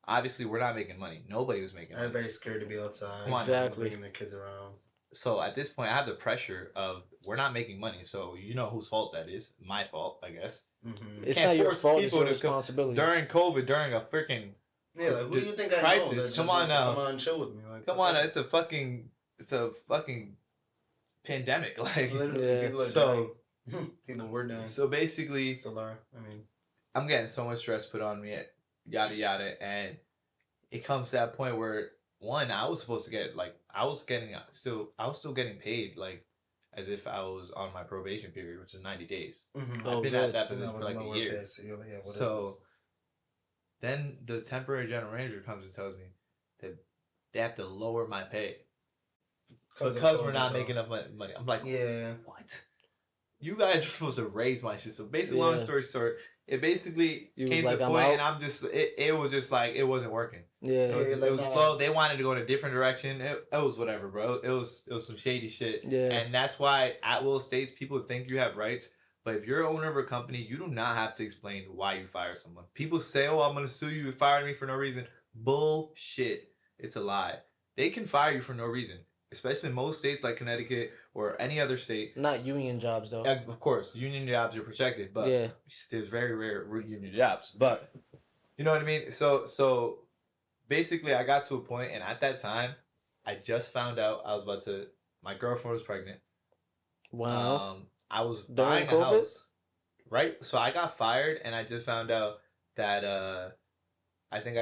Obviously, we're not making money. Nobody was making money. Everybody's scared to be outside. Come on, exactly. Bringing their kids around. So at this point, I have the pressure of we're not making money. So you know whose fault that is? My fault, I guess. Mm-hmm. It's Can't not your force fault. It's people your to responsibility. During COVID, during a freaking Yeah, like who do you think I know? crisis, That come just on wants to now. Come on, chill with me. Like, come on, it's a fucking pandemic. Like Literally, Yeah. people are So- dying. People were dying. so basically, Still are. I mean, I'm getting so much stress put on me, yada yada, and it comes to that point where one, I was supposed to get like I was still getting paid like as if I was on my probation period, which is 90 days. Oh, I've been good. at that then position that for was like a lower year. pay, so you're like, yeah, what is So this? then the temporary general manager comes and tells me that they have to lower my pay of because we're COVID, not though. making enough money. I'm like, Yeah. what? You guys are supposed to raise my shit. So basically, long Yeah. story short, it basically You came was to the like, I'm point, out? and I'm just it was just like it wasn't working. Yeah. Yeah, It like, was nah. slow. They wanted to go in a different direction. It was whatever, bro. It was some shady shit. Yeah. And that's why at will states people think you have rights, but if you're an owner of a company, you do not have to explain why you fire someone. People say, "Oh, I'm gonna sue you. You fired me for no reason." Bullshit. It's a lie. They can fire you for no reason, especially in most states like Connecticut or any other state. Not union jobs though. Of course, union jobs are protected, but Yeah. there's very rare union jobs. But you know what I mean. So basically, I got to a point, and at that time, I just found out my girlfriend was pregnant. Wow. I was During buying a COVID? house, right? So I got fired, and I just found out that I think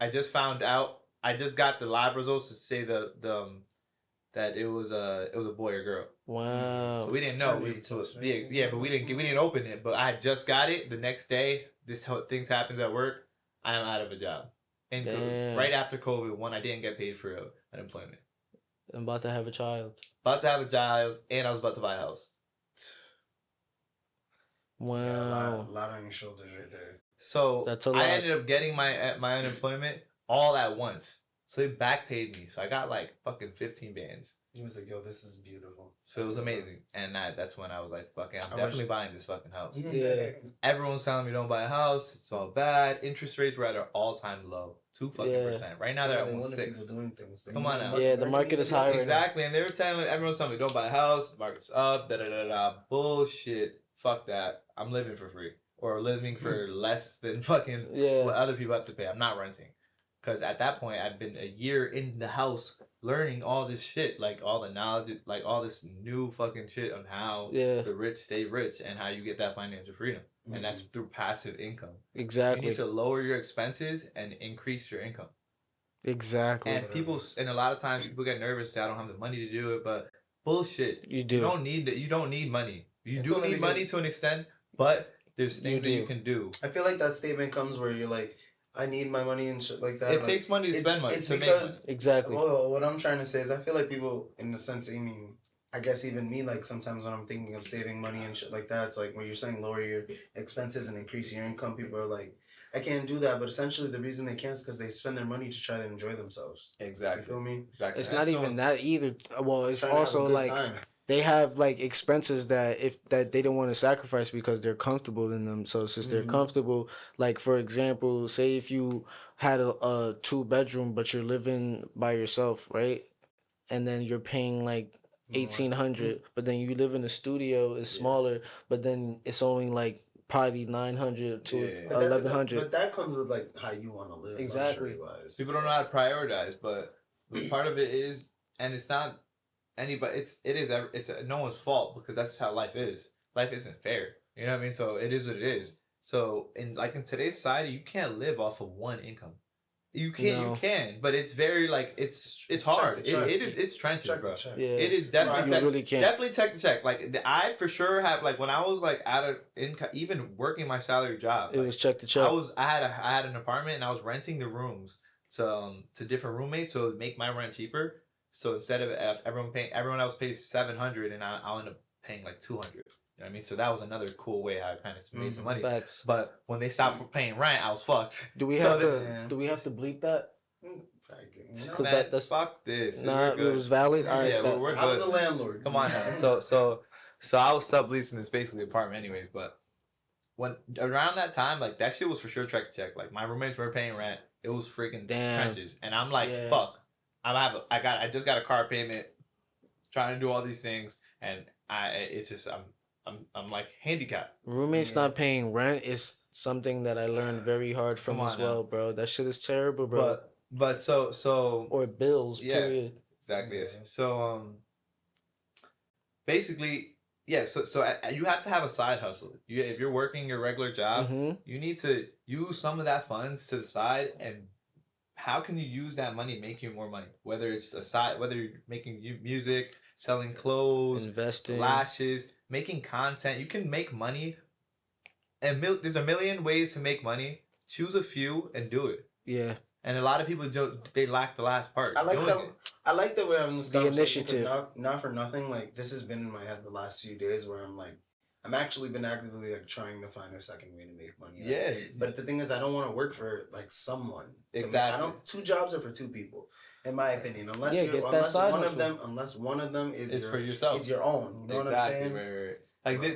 I just found out I just got the lab results to say that it was a boy or girl. Wow. So we didn't know. Paternity test, right? Yeah, but we didn't open it. But I had just got it the next day. Things happens at work. I am out of a job, and Damn. right after COVID, I didn't get paid for unemployment. I'm about to have a child. About to have a child, and I was about to buy a house. Wow. Yeah, a lot on your shoulders right there. So That's a I lot. ended up getting my unemployment all at once. So they back paid me. So I got like fucking 15 bands. He was like, yo, this is beautiful. So it was amazing. And that's when I was like, fuck it, I'm I definitely wish- buying this fucking house. Yeah. Everyone's telling me don't buy a house. It's all bad. Interest rates were at an all-time low. 2% Yeah. Right now they're at They wanted 1.6. people doing things. They Come on need now. money. Yeah, the market is higher. Exactly. And they were everyone's telling me don't buy a house. The market's up. Da da da da. Bullshit. Fuck that. I'm living for free or living for less than fucking Yeah. what other people have to pay. I'm not renting. Because at that point, I've been a year in the house learning all this shit, like all the knowledge, like all this new fucking shit on how Yeah. the rich stay rich and how you get that financial freedom. Mhm. And that's through passive income. You Exactly. need to lower your expenses and increase your income. Exactly. And a lot of times people get nervous, say I don't have the money to do it, but bullshit. You do. You don't need that. You don't need money. You It's do only need money because- to an extent, but there's things that do. you can do. I feel like that statement comes where you're like, I need my money and shit like that. It like, takes money to spend money. It's to make because money. Exactly. Well, what I'm trying to say is I feel like people, in the sense, I mean, I guess even me, like sometimes when I'm thinking of saving money and shit like that, it's like when you're saying lower your expenses and increase your income, people are like, I can't do that. But essentially, the reason they can't is because they spend their money to try to enjoy themselves. You Exactly. feel me? Exactly. It's not even that either. Well, it's Trying to have a also good like time. they have like expenses that if that they don't want to sacrifice because they're comfortable in them. So since they're comfortable, like for example, say if you had a 2 bedroom but you're living by yourself, right? And then you're paying like More. 1800, but then you live in a studio, it's smaller, but then it's only like probably 900 to Yeah. But 1100. but that comes with like how you want to live, Exactly. luxury wise. People don't know how to prioritize, but part of it is, and it's not anybody. It's no one's fault because that's how life is. Life isn't fair. You know what I mean? So it is what it is. So in today's society, you can't live off of one income. You No. can, but it's very like it's It's hard. check to check. It's trenches, Check to bro. check. Yeah. It is You definitely check, really can't. definitely check to check. Like I for sure have like when I was like out of income, even working my salary job, It like, was check to check. I had an apartment and I was renting the rooms to different roommates so it would make my rent cheaper. So instead of everyone else pays 700 and I'll end up paying like 200. You know what I mean? So that was another cool way I kind of made some money. Facts. But when they stopped paying rent, I was fucked. Do we So have the- to Yeah. do we have to bleep that? No. 'Cause Man, that's fuck this. nah, We're good. it was valid. All right, Yeah, that's- we're I was good. a landlord. Come on now. So I was subleasing this basically apartment anyways, but when around that time, like that shit was for sure check to check. Like my roommates were paying rent. It was freaking Damn. trenches. And I'm like, Yeah. fuck. I just got a car payment, trying to do all these things, and I'm like handicapped. roommates Yeah. not paying rent is something that I learned very hard from Come on as well, bro. That shit is terrible, bro. But so Or bills, Yeah. period. exactly. Yeah. So basically, yeah. So you have to have a side hustle. If you're working your regular job, hmm you need to use some of that funds to the side. And how can you use that money make you more money? Whether it's whether you're making music, selling clothes, Investing. lashes, making content, you can make money. And there's a million ways to make money. Choose a few and do it. Yeah. And a lot of people don't. They lack the last part. I like doing that. it. I like that we're having this The conversation because initiative. not for nothing. Like this has been in my head the last few days where I'm actually been actively like trying to find a second way to make money. Like, Yeah. But the thing is, I don't want to work for like someone. Exactly. I don't. 2 jobs are for 2 people, in my opinion. Unless Yeah, get that unless side one hustle. unless one of them is It's for yourself. is your own. You know what I'm saying? Right.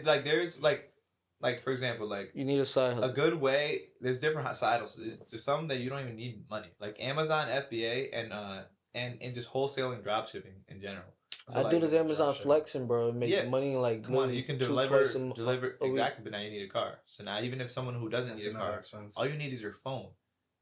Like there's like for example like You need a side a hustle. good way. There's different side hustles. There's some that you don't even need money, like Amazon FBA and just wholesaling drop shipping in general. So, I like, do this Amazon dropshipping. flexing, bro. Make Yeah. money like Come on, literally you can 2 deliver twice a week. exactly, but now you need a car. So now even if someone who doesn't That's need a another car, expense. all you need is your phone.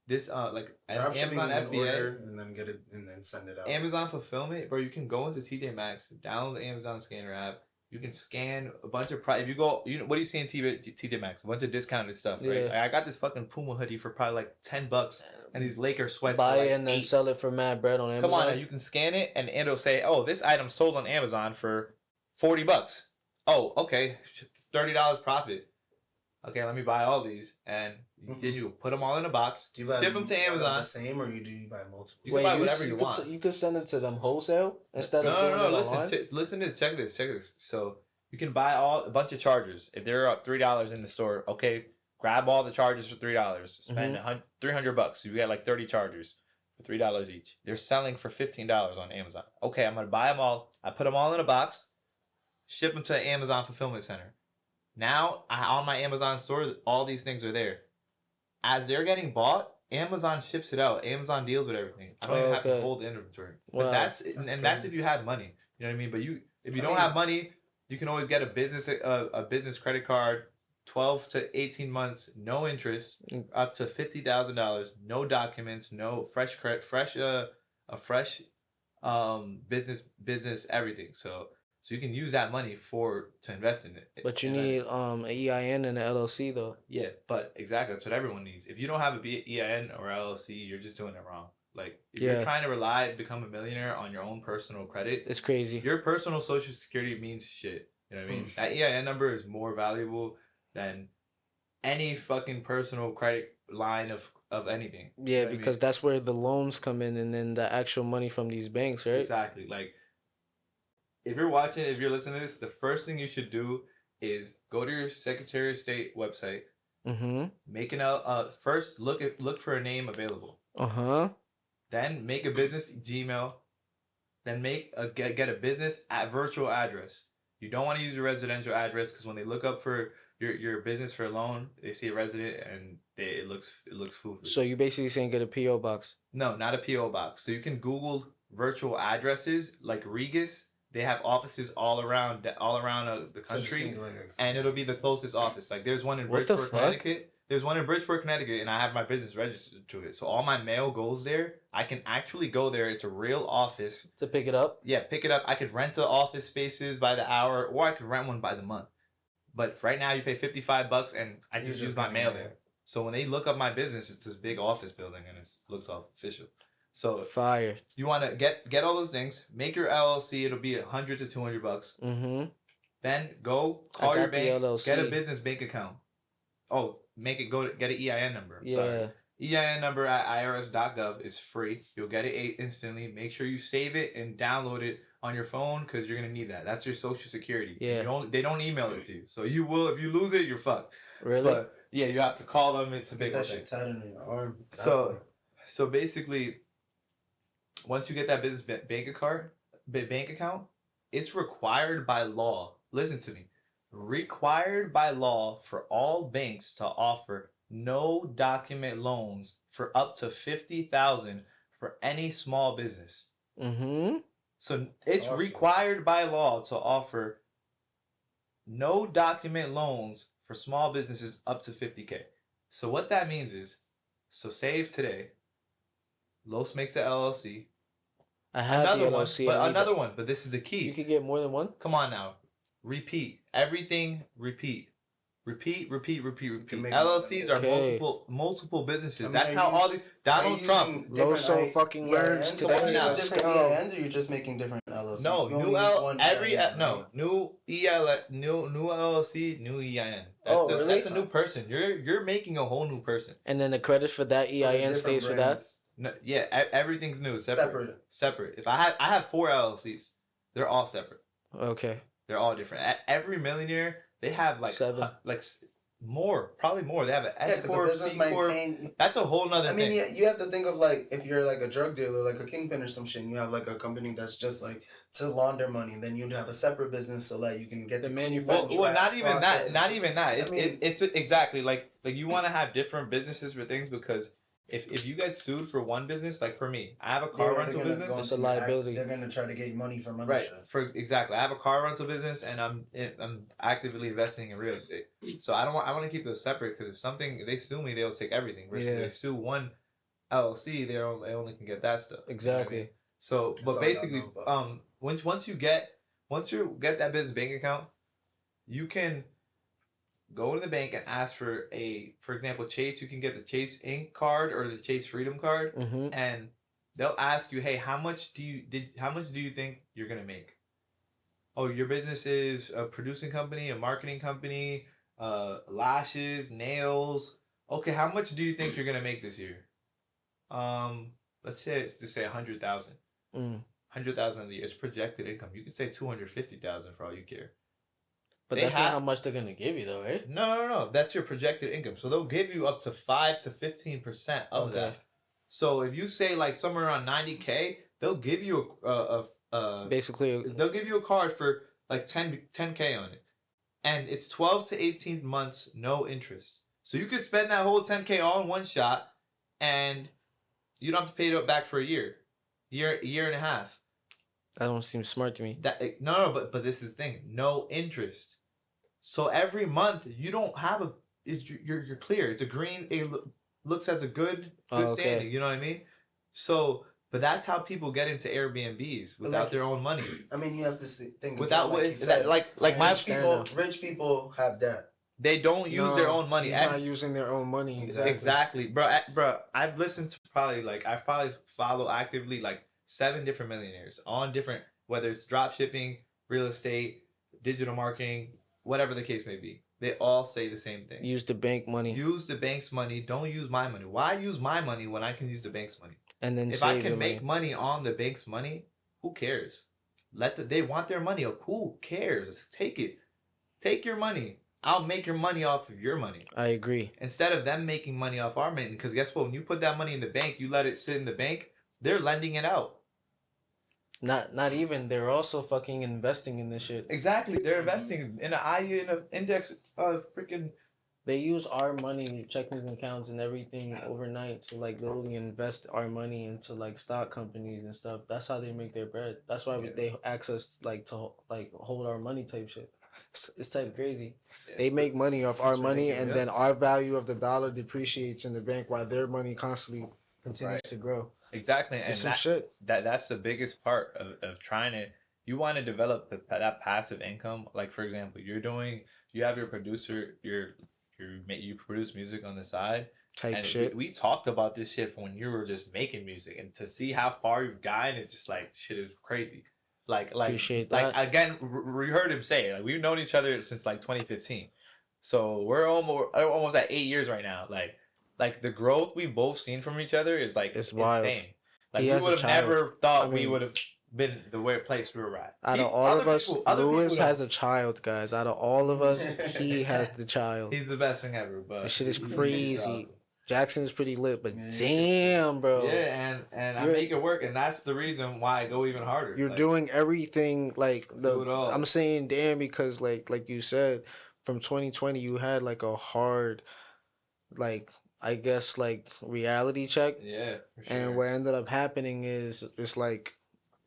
This like Dropshipping, Amazon you can FBA. order and then get it and then send it out. Amazon fulfillment, bro. You can go into TJ Maxx, download the Amazon scanner app. You can scan a bunch of if you go, what do you see in TJ Maxx? A bunch of discounted stuff, right? Yeah. I got this fucking Puma hoodie for probably like $10, and these Laker sweats Buy for like it and then 8. sell it for mad bread on Amazon. Come on, now you can scan it, and it'll say, "Oh, this item sold on Amazon for $40." Oh, okay, $30 profit. Okay, let me buy all these, and then you put them all in a box, Do you buy ship them to the Amazon. same, or do you buy multiple? You can buy whatever you could want. you could send it to them wholesale instead of doing No. it Listen, online. listen to this. Check this. So you can buy a bunch of chargers if they're $3 in the store. Okay, grab all the chargers for $3. Spend $300. So you get like 30 chargers for $3 each. They're selling for $15 on Amazon. Okay, I'm gonna buy them all. I put them all in a box, ship them to Amazon fulfillment center. Now on my Amazon store, all these things are there. As they're getting bought, Amazon ships it out. Amazon deals with everything. I don't even have to Okay. hold the inventory. Wow. But that's crazy. if you had money. You know what I mean? But if you don't have money, you can always get a business credit card, 12 to 18 months, no interest, up to $50,000, no documents, no fresh business everything. So you can use that money to invest in it. But you And then- need an EIN and an LLC though. yeah, but exactly that's what everyone needs. If you don't have a EIN or LLC, you're just doing it wrong. Like if Yeah. you're trying to become a millionaire on your own personal credit, It's crazy. your personal social security means shit. You know what I mean? That EIN number is more valuable than any fucking personal credit line of anything. You Yeah, know what I mean? because that's where the loans come in and then the actual money from these banks, right? Exactly. Like if you're listening to this, the first thing you should do is go to your Secretary of State website, Mm-hmm. make first look for a name available. Uh-huh. Then make a business Gmail then get a business at virtual address. You don't want to use your residential address because when they look up for your business for a loan, they see a resident and it looks foofy. So you basically saying get a PO box? No, not a PO box. So you can Google virtual addresses like Regis. They have offices all around the country, and it'll be the closest office. Like there's one in Bridgeport, Connecticut. There's one in Bridgeport, Connecticut, and I have my business registered to it. So all my mail goes there. I can actually go there. It's a real office. To pick it up? Yeah, pick it up. I could rent the office spaces by the hour, or I could rent one by the month. But right now you pay $55 and I just use my mail there. So when they look up my business, it's this big office building and it looks all official. So fire. You want to get all those things, make your LLC, it'll be $100 to $200. Mm-hmm. Then go call your bank, get a business bank account. Oh, get an EIN number. Sorry. EIN number at irs.gov is free. You'll get it instantly. Make sure you save it and download it on your phone because you're gonna need that. That's your social security. Yeah. They don't email it to you, so you will if you lose it, you're fucked. Really? But yeah, you have to call them. It's a big thing. That shit tied in your arm. So basically, once you get that business bank account, it's required by law. Listen to me. Required by law for all banks to offer no document loans for up to $50,000 for any small business. Mm-hmm. So it's required by law to offer no document loans for small businesses up to $50K. So what that means is, so say if today, Los makes an LLC. I have another one, but this is the key. You can get more than one? Come on now. Repeat. Everything, repeat. Repeat. LLCs are multiple businesses. That's how all the Donald Trump. Loso fucking learns to different EINs, or you're just making different LLCs? No, new LLC, new EIN. Really? That's a new person. You're making a whole new person. And then the credits for that EIN stays for that. No, yeah, everything's new, separate. If I have 4 LLCs, they're all separate. Okay. They're all different. Every millionaire, they have like 7, probably more. They have an S corp, C corp. That's a whole nother thing. I mean, you have to think of like if you're like a drug dealer, like a kingpin or some shit, and you have like a company that's just like to launder money. Then you'd have a separate business so that you can get the manufacturing. Well, not even that. Not even that. It's exactly like you want to have different businesses for things because. If you get sued for one business, like for me, I have a car rental business. It's a liability. They're gonna try to get money from other shit. Exactly. I have a car rental business, and I'm actively investing in real estate. So I want to keep those separate because if they sue me, they'll take everything. Versus if they sue one LLC, they only can get that stuff. Exactly. You know what I mean? So, but basically, once you get that business bank account, you can go to the bank and ask for example, Chase. You can get the Chase Inc. card or the Chase Freedom card, and they'll ask you, "Hey, how much do you think you're gonna make?" Oh, your business is a producing company, a marketing company, lashes, nails. Okay, how much do you think you're gonna make this year? Let's say 100,000. 100,000 a year is projected income. You could say 250,000 for all you care. But that's not how much they're gonna give you, though, right? No. That's your projected income. So they'll give you up to 5 to 15% of that. So if you say like somewhere around 90K, they'll give you they'll give you a card for like 10K on it, and it's 12 to 18 months, no interest. So you could spend that whole 10K all in one shot, and you don't have to pay it back for a year and a half. That don't seem smart to me. But this is the thing. No interest. So every month you don't have you're clear. It's a green. It looks as a good standing. You know what I mean? So, but that's how people get into Airbnbs without their own money. I mean, you have to think without what rich people have debt. They don't use their own money. He's not using their own money. Exactly, bro. I've listened to I probably follow actively like 7 different millionaires on different, whether it's drop shipping, real estate, digital marketing, whatever the case may be. They all say the same thing. Use the bank money. Use the bank's money. Don't use my money. Why use my money when I can use the bank's money? And then if I can make money on the bank's money, who cares? They want their money. Who cares? Take it. Take your money. I'll make your money off of your money. I agree. Instead of them making money off our money, because guess what? When you put that money in the bank, you let it sit in the bank, they're lending it out. Not even. They're also fucking investing in this shit. Exactly, they're investing in an IU in an index of freaking. They use our money, checking accounts and everything overnight to like literally invest our money into like stock companies and stuff. That's how they make their bread. That's why Yeah. they access like to like hold our money type shit. It's type crazy. Yeah. They make money off our That's money, and ridiculous. then our value of the dollar depreciates in the bank while their money constantly continues Right. to grow. Exactly, It's and some that shit. that's the biggest part of trying to. You want to develop that passive income. Like for example, you have your producer, you produce music on the side, Type and shit. we talked about this shit from when you were just making music, and to see how far you've gotten, it's just like shit is crazy. Appreciate Like that. again, we heard him say like we've known each other since like 2015, so we're almost at 8 years right now. Like the growth we both seen from each other is like It's wild. insane. Like He we has a would have child. never I thought we mean, would have been the way place we were at. out of all of us, Other people Lewis has don't. a child, guys. Out of all of us, he has the child. He's the best thing ever, This but shit is he's crazy. awesome. Jackson's pretty lit, but Yeah. damn, bro. Yeah, and I You're- make it work, and that's the reason why I go even harder. You're Like, doing everything like do it all. I'm saying damn because like you said, from 2020 you had like a hard like I guess like reality check. Yeah, for And sure. what ended up happening is it's like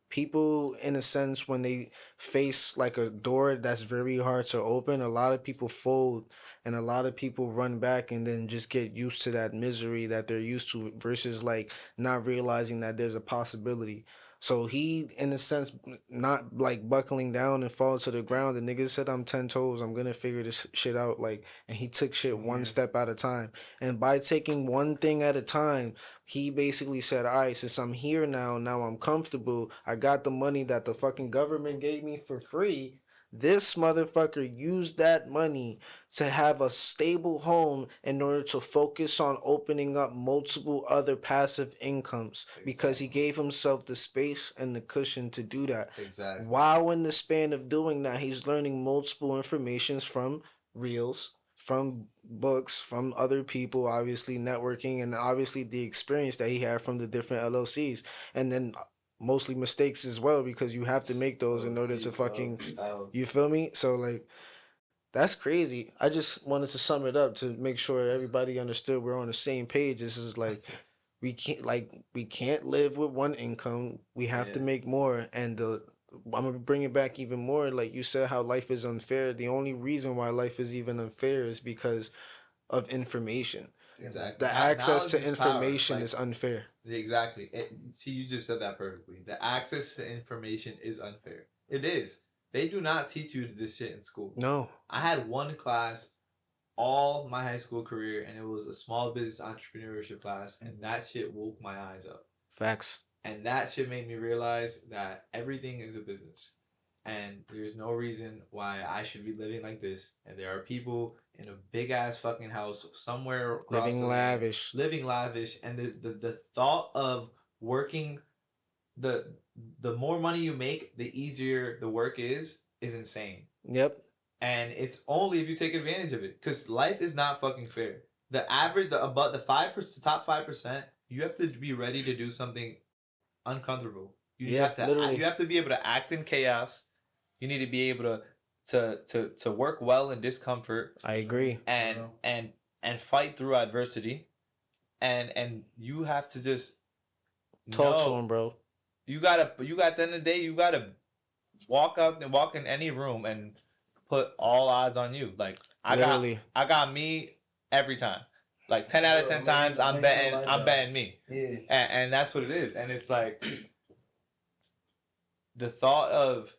people in a sense when they face like a door that's very hard to open, a lot of people fold and a lot of people run back and then just get used to that misery that they're used to versus like not realizing that there's a possibility. So he, in a sense, not like buckling down and falling to the ground. The nigga said, "I'm 10 toes. I'm gonna figure this shit out." Like, and he took shit one Yeah. step at a time. And by taking one thing at a time, he basically said, "All right, since I'm here now I'm comfortable. I got the money that the fucking government gave me for free. This motherfucker used that money to have a stable home in order to focus on opening up multiple other passive incomes because he gave himself the space and the cushion to do that. Exactly. While in the span of doing that, he's learning multiple informations from reels, from books, from other people, obviously networking, and obviously the experience that he had from the different LLCs, and then mostly mistakes as well because you have to make those in order to fucking, you feel me? So like that's crazy. I just wanted to sum it up to make sure everybody understood we're on the same page. This is like we can't live with one income. We have to Yeah. make more, and the I'm gonna bring it back even more. Like you said, how life is unfair. The only reason why life is even unfair is because of information. Exactly. The access Knowledge to is power. information Like, is unfair. exactly. See, you just said that perfectly. The access to information is unfair. It is. They do not teach you this shit in school. No, I had one class all my high school career, and it was a small business entrepreneurship class, and that shit woke my eyes up. facts. And that shit made me realize that everything is a business. And there's no reason why I should be living like this. And there are people in a big ass fucking house somewhere across Living the land, lavish. living lavish. And the thought of working, the the more money you make, the easier the work is insane. Yep. And it's only if you take advantage of it, because life is not fucking fair. The average, about the 5%, top 5%, you have to be ready to do something uncomfortable. Yeah, have to literally. you have to be able to act in chaos. You need to be able to work well in discomfort I agree. and fight through adversity. And you have to just Talk to know him, bro. you got at the end of the day you gotta walk in any room and put all odds on you. Like Literally. I got me every time. Like 10 out of 10 times I'm betting me. Yeah. And that's what it is. And it's like the thought of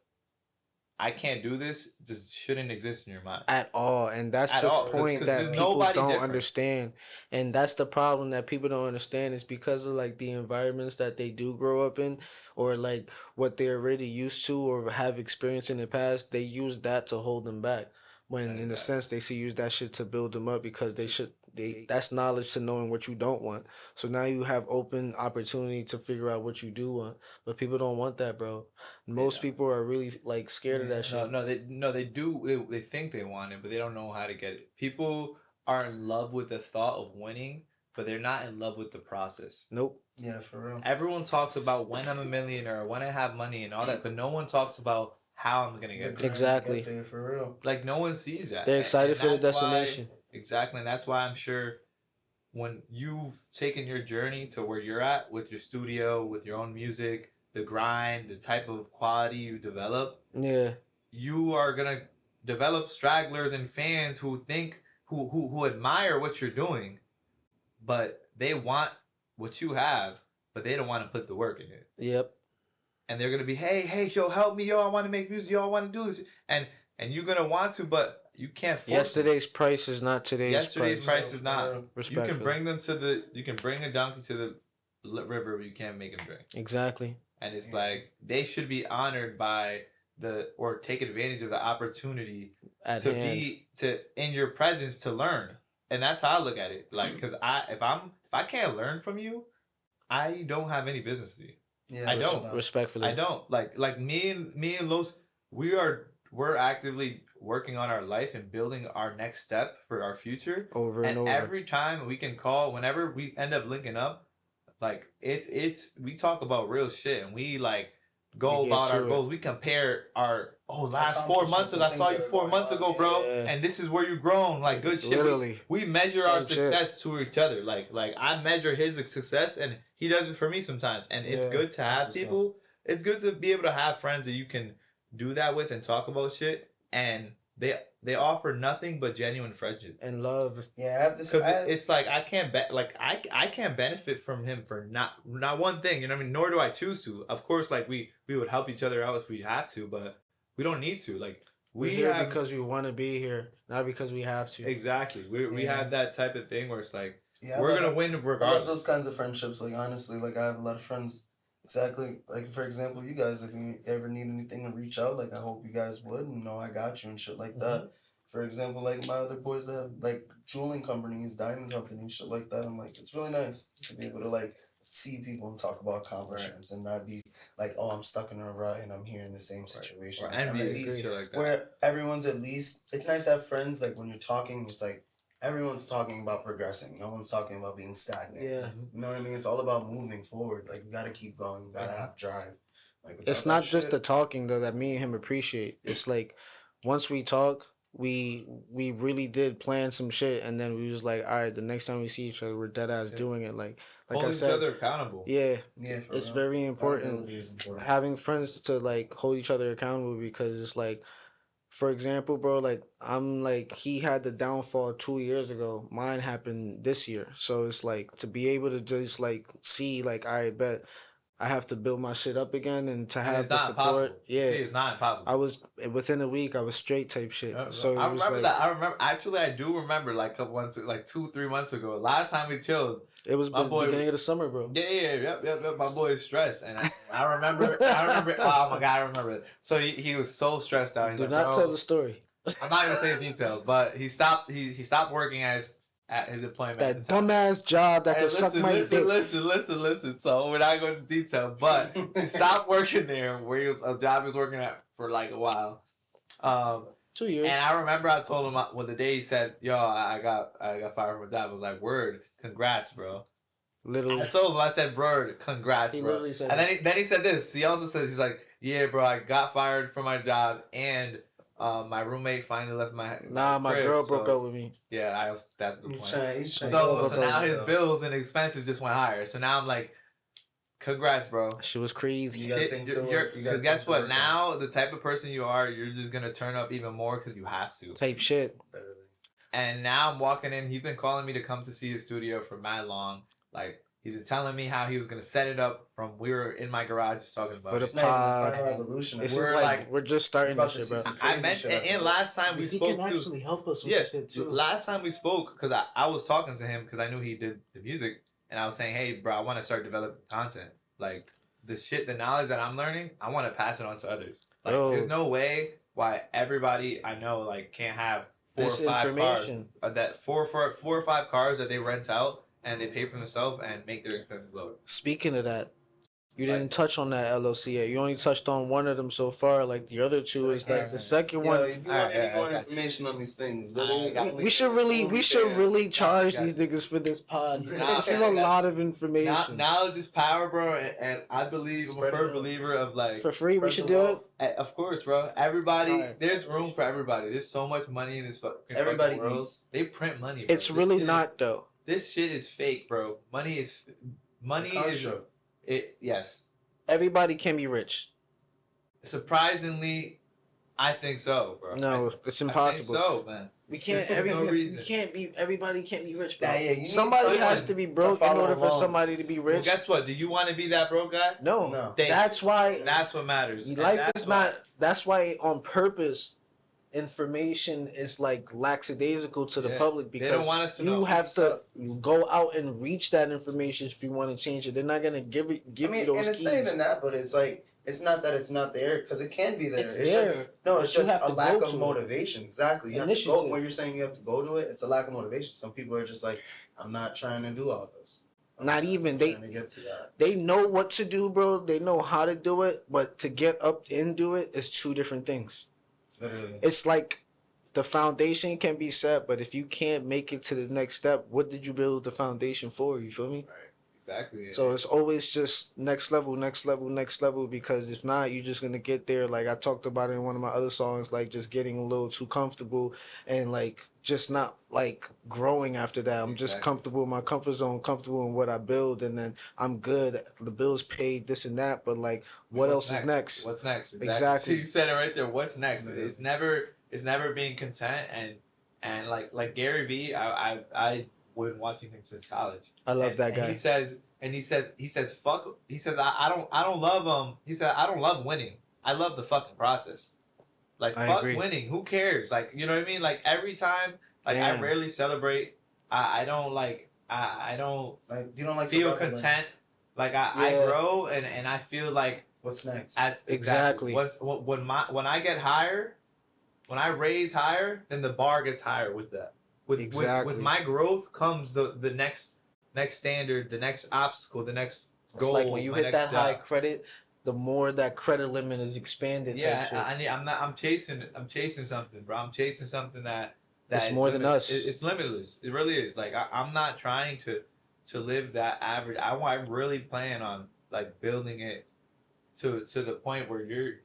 I can't do this just shouldn't exist in your mind. At all, and that's At the all, 'cause point that there's people nobody don't different. understand, and that's the problem that people don't understand is because of like the environments that they do grow up in, or like what they're already used to or have experienced in the past. They use that to hold them back. When in a sense they should use that shit to build them up because they that's knowledge to knowing what you don't want. So now you have open opportunity to figure out what you do want, but people don't want that, bro. Most people are really like scared of that shit. They do. They think they want it, but they don't know how to get it. People are in love with the thought of winning, but they're not in love with the process. Nope. Yeah, for real. Everyone talks about when I'm a millionaire, when I have money and all that, but no one talks about how I'm gonna get there. Exactly. Get there, for real. Like no one sees that. They're excited for the that's why- destination. exactly, and that's why I'm sure when you've taken your journey to where you're at with your studio, with your own music, the grind, the type of quality you develop, Yeah. you are gonna develop stragglers and fans who think who admire what you're doing, but they want what you have, but they don't want to put the work in it. Yep. And they're gonna be, hey, yo, help me, yo, I want to make music, yo, I want to do this, and you're gonna want to, but you can't force Yesterday's price is not today's Yesterday's price is not. You Respectfully. can bring them to the. You can bring a donkey to the river, but you can't make him drink. Exactly. And it's like they should be honored by or take advantage of the opportunity At to hand. be in your presence to learn. And that's how I look at it. Like, because if I can't learn from you, I don't have any business with you. Yeah, I don't. Respectfully. I don't like me and Los. We're actively working on our life and building our next step for our future. Over and over. Every time we can call, whenever we end up linking up, like it's we talk about real shit and we like go about our goals. We compare our last 4 months ago. I saw you 4 months ago, bro, and this is where you've grown. Like good shit. Literally. We measure our Same success to each other. Like I measure his success and he does it for me sometimes. And it's good to have people. It's good to be able to have friends that you can do that with and talk about shit, and they offer nothing but genuine friendship and love. Yeah, I have this. Because it's like I can't I can't benefit from him for not one thing. You know what I mean? Nor do I choose to. Of course, like we would help each other out if we have to, but we don't need to. Like we're here because we want to be here, not because we have to. Exactly. We have that type of thing where it's like Yeah, we're gonna win regardless. I love those kinds of friendships. Like honestly, like I have a lot of friends. Exactly. Like for example, you guys, if you ever need anything to reach out, like I hope you guys would and know I got you and shit like that. For example, like my other boys that have like jeweling companies, diamond companies, shit like that. I'm like, it's really nice to be able to like see people and talk about accomplishments and not be like, oh, I'm stuck in a rut and I'm here in the same situation. Or Like, I'm at envious, least shit like that. where everyone's at least. It's nice to have friends. Like when you're talking, it's like everyone's talking about progressing. No one's talking about being stagnant. Yeah. You know what I mean? It's all about moving forward. Like you gotta keep going. You gotta have drive. Like It's not just the talking though that me and him appreciate. It's like once we talk, we really did plan some shit, and then we was like, all right, the next time we see each other, we're dead ass doing it. Like Hold I said, each other accountable. Yeah, for it's real. very important. Accountability is important. Having friends to like hold each other accountable, because it's like, for example, bro, like I'm like he had the downfall 2 years ago. Mine happened this year, so it's like to be able to just like see like I bet I have to build my shit up again and to have the support. Impossible. Yeah, See, it's not impossible. I was within a week. I was straight type shit. So I it was remember like, that. I remember. Actually, I do remember like a couple months, like 2-3 months ago. Last time we chilled. It was the beginning of the summer, bro. Yep. My boy is stressed, and I remember. Oh my god, I remember it. So he was so stressed out. He's Do like, not tell the story. I'm not gonna say in detail, but he stopped. He stopped working at his employment. That dumbass job that could suck my dick. Listen. So we're not going into detail, but he stopped working there where he was a job he was working at for like a while. 2 years. And I remember I told him when the day he said, "Yo, I got fired from a job." I was like, "Word, congrats, bro." Literally. I told him, I said, "Bro, congrats, He bro." literally said And then he said this. He also said, he's like, "Yeah, bro, I got fired from my job, and my roommate finally left my my crib, girl broke up with me." Yeah, that's the point. He's trying So now his bills and expenses just went higher. So now I'm like, congrats, bro. She was crazy. Because guess what? Now the type of person you are, you're just gonna turn up even more because you have to. Type shit. And now I'm walking in. He's been calling me to come to see his studio for mad long. Like he's been telling me how he was gonna set it up from we were in my garage just talking about For it. the pod. This is like we're just starting this shit, bro. I meant and last time we spoke can actually help us with shit too. last time we spoke, because I was talking to him because I knew he did the music, and I was saying, hey, bro, I want to start developing content. Like the knowledge that I'm learning, I want to pass it on to others. Like there's no way why everybody I know like can't have 4 or 5 cars. That four or five cars that they rent out and they pay for themselves and make their expenses lower. Speaking of that, You Like, didn't touch on that LLC yet. You only touched on one of them so far. Like the other two is like the second Yo, one. if you Alright, want any I more got you. information on these things, I literally, got We should really charge got these you. niggas for this pod. Nah, This is a lot of information. Knowledge is power, bro, and I believe I'm a Spread it firm out. believer of like For free, we Spread should the do it. wealth. Of course, bro. Everybody, Alright. there's room for everybody. There's so much money in this fucking Everybody world. eats. They print money. Bro. It's This really shit not though. This shit is fake, bro. Money is it. Yes, Everybody can be rich. surprisingly, I think so, bro. No, it's I impossible. think so, man. We can't. There's no We reason. can't be. Everybody can't be rich, bro. Nah, yeah, you need Somebody has someone to be to broke in follow order for along. somebody to be So rich. guess what? Do you want to be that broke guy? No, No. that's why That's what matters. And life that's is why- not. That's why on purpose, information is like lackadaisical to the Yeah, public they because don't want us to you know. have to go out and reach that information if you want to change it. They're not gonna give I you mean, those and it's keys. not even that, but it's like it's not that it's not there because it can be there. It's Just there, no, but it's you just have a to lack go of to it. motivation. Exactly. You have to go Initiative. where you're saying you have to go to it. It's a lack of motivation. Some people are just like, I'm not trying to do all this. Not even trying they. to get to that. They know what to do, bro. They know how to do it, but to get up and do it is two different things. Literally. It's like the foundation can be set, but if you can't make it to the next step, what did you build the foundation for? You feel me? Right. Exactly. So it's always just next level, next level, next level. Because if not, you're just gonna get there. Like I talked about it in one of my other songs, like just getting a little too comfortable and like just not like growing after that. I'm just Exactly. comfortable in my comfort zone, comfortable in what I build, and then I'm good. The bills paid, this and that. But like, what What's else is next? What's next? Exactly. See, you said it right there. What's next? Yeah. It's never being content and like Gary Vee. I been watching him since college. I love And- that and guy. he says fuck. He says I don't love He said I don't love winning. I love the fucking process. Like I fuck agree. winning. Who cares? Like you know what I mean? Like every time. Like I Damn. rarely celebrate. I don't like. I don't Like you don't like feel the level, like, content. Like I Yeah. grow and I feel like What's next? as Exactly. When I get higher, when I raise higher, then the bar gets higher with that. Exactly. With my growth comes the next standard, the next obstacle, the next It's goal. like when you my hit next that high step. credit, the more that credit limit is expanded. Yeah, type shit. I'm chasing something, bro. I'm chasing something that It's is more than us. It's limitless. It really is. Like I'm not trying to live that average. I really plan on like building it to the point where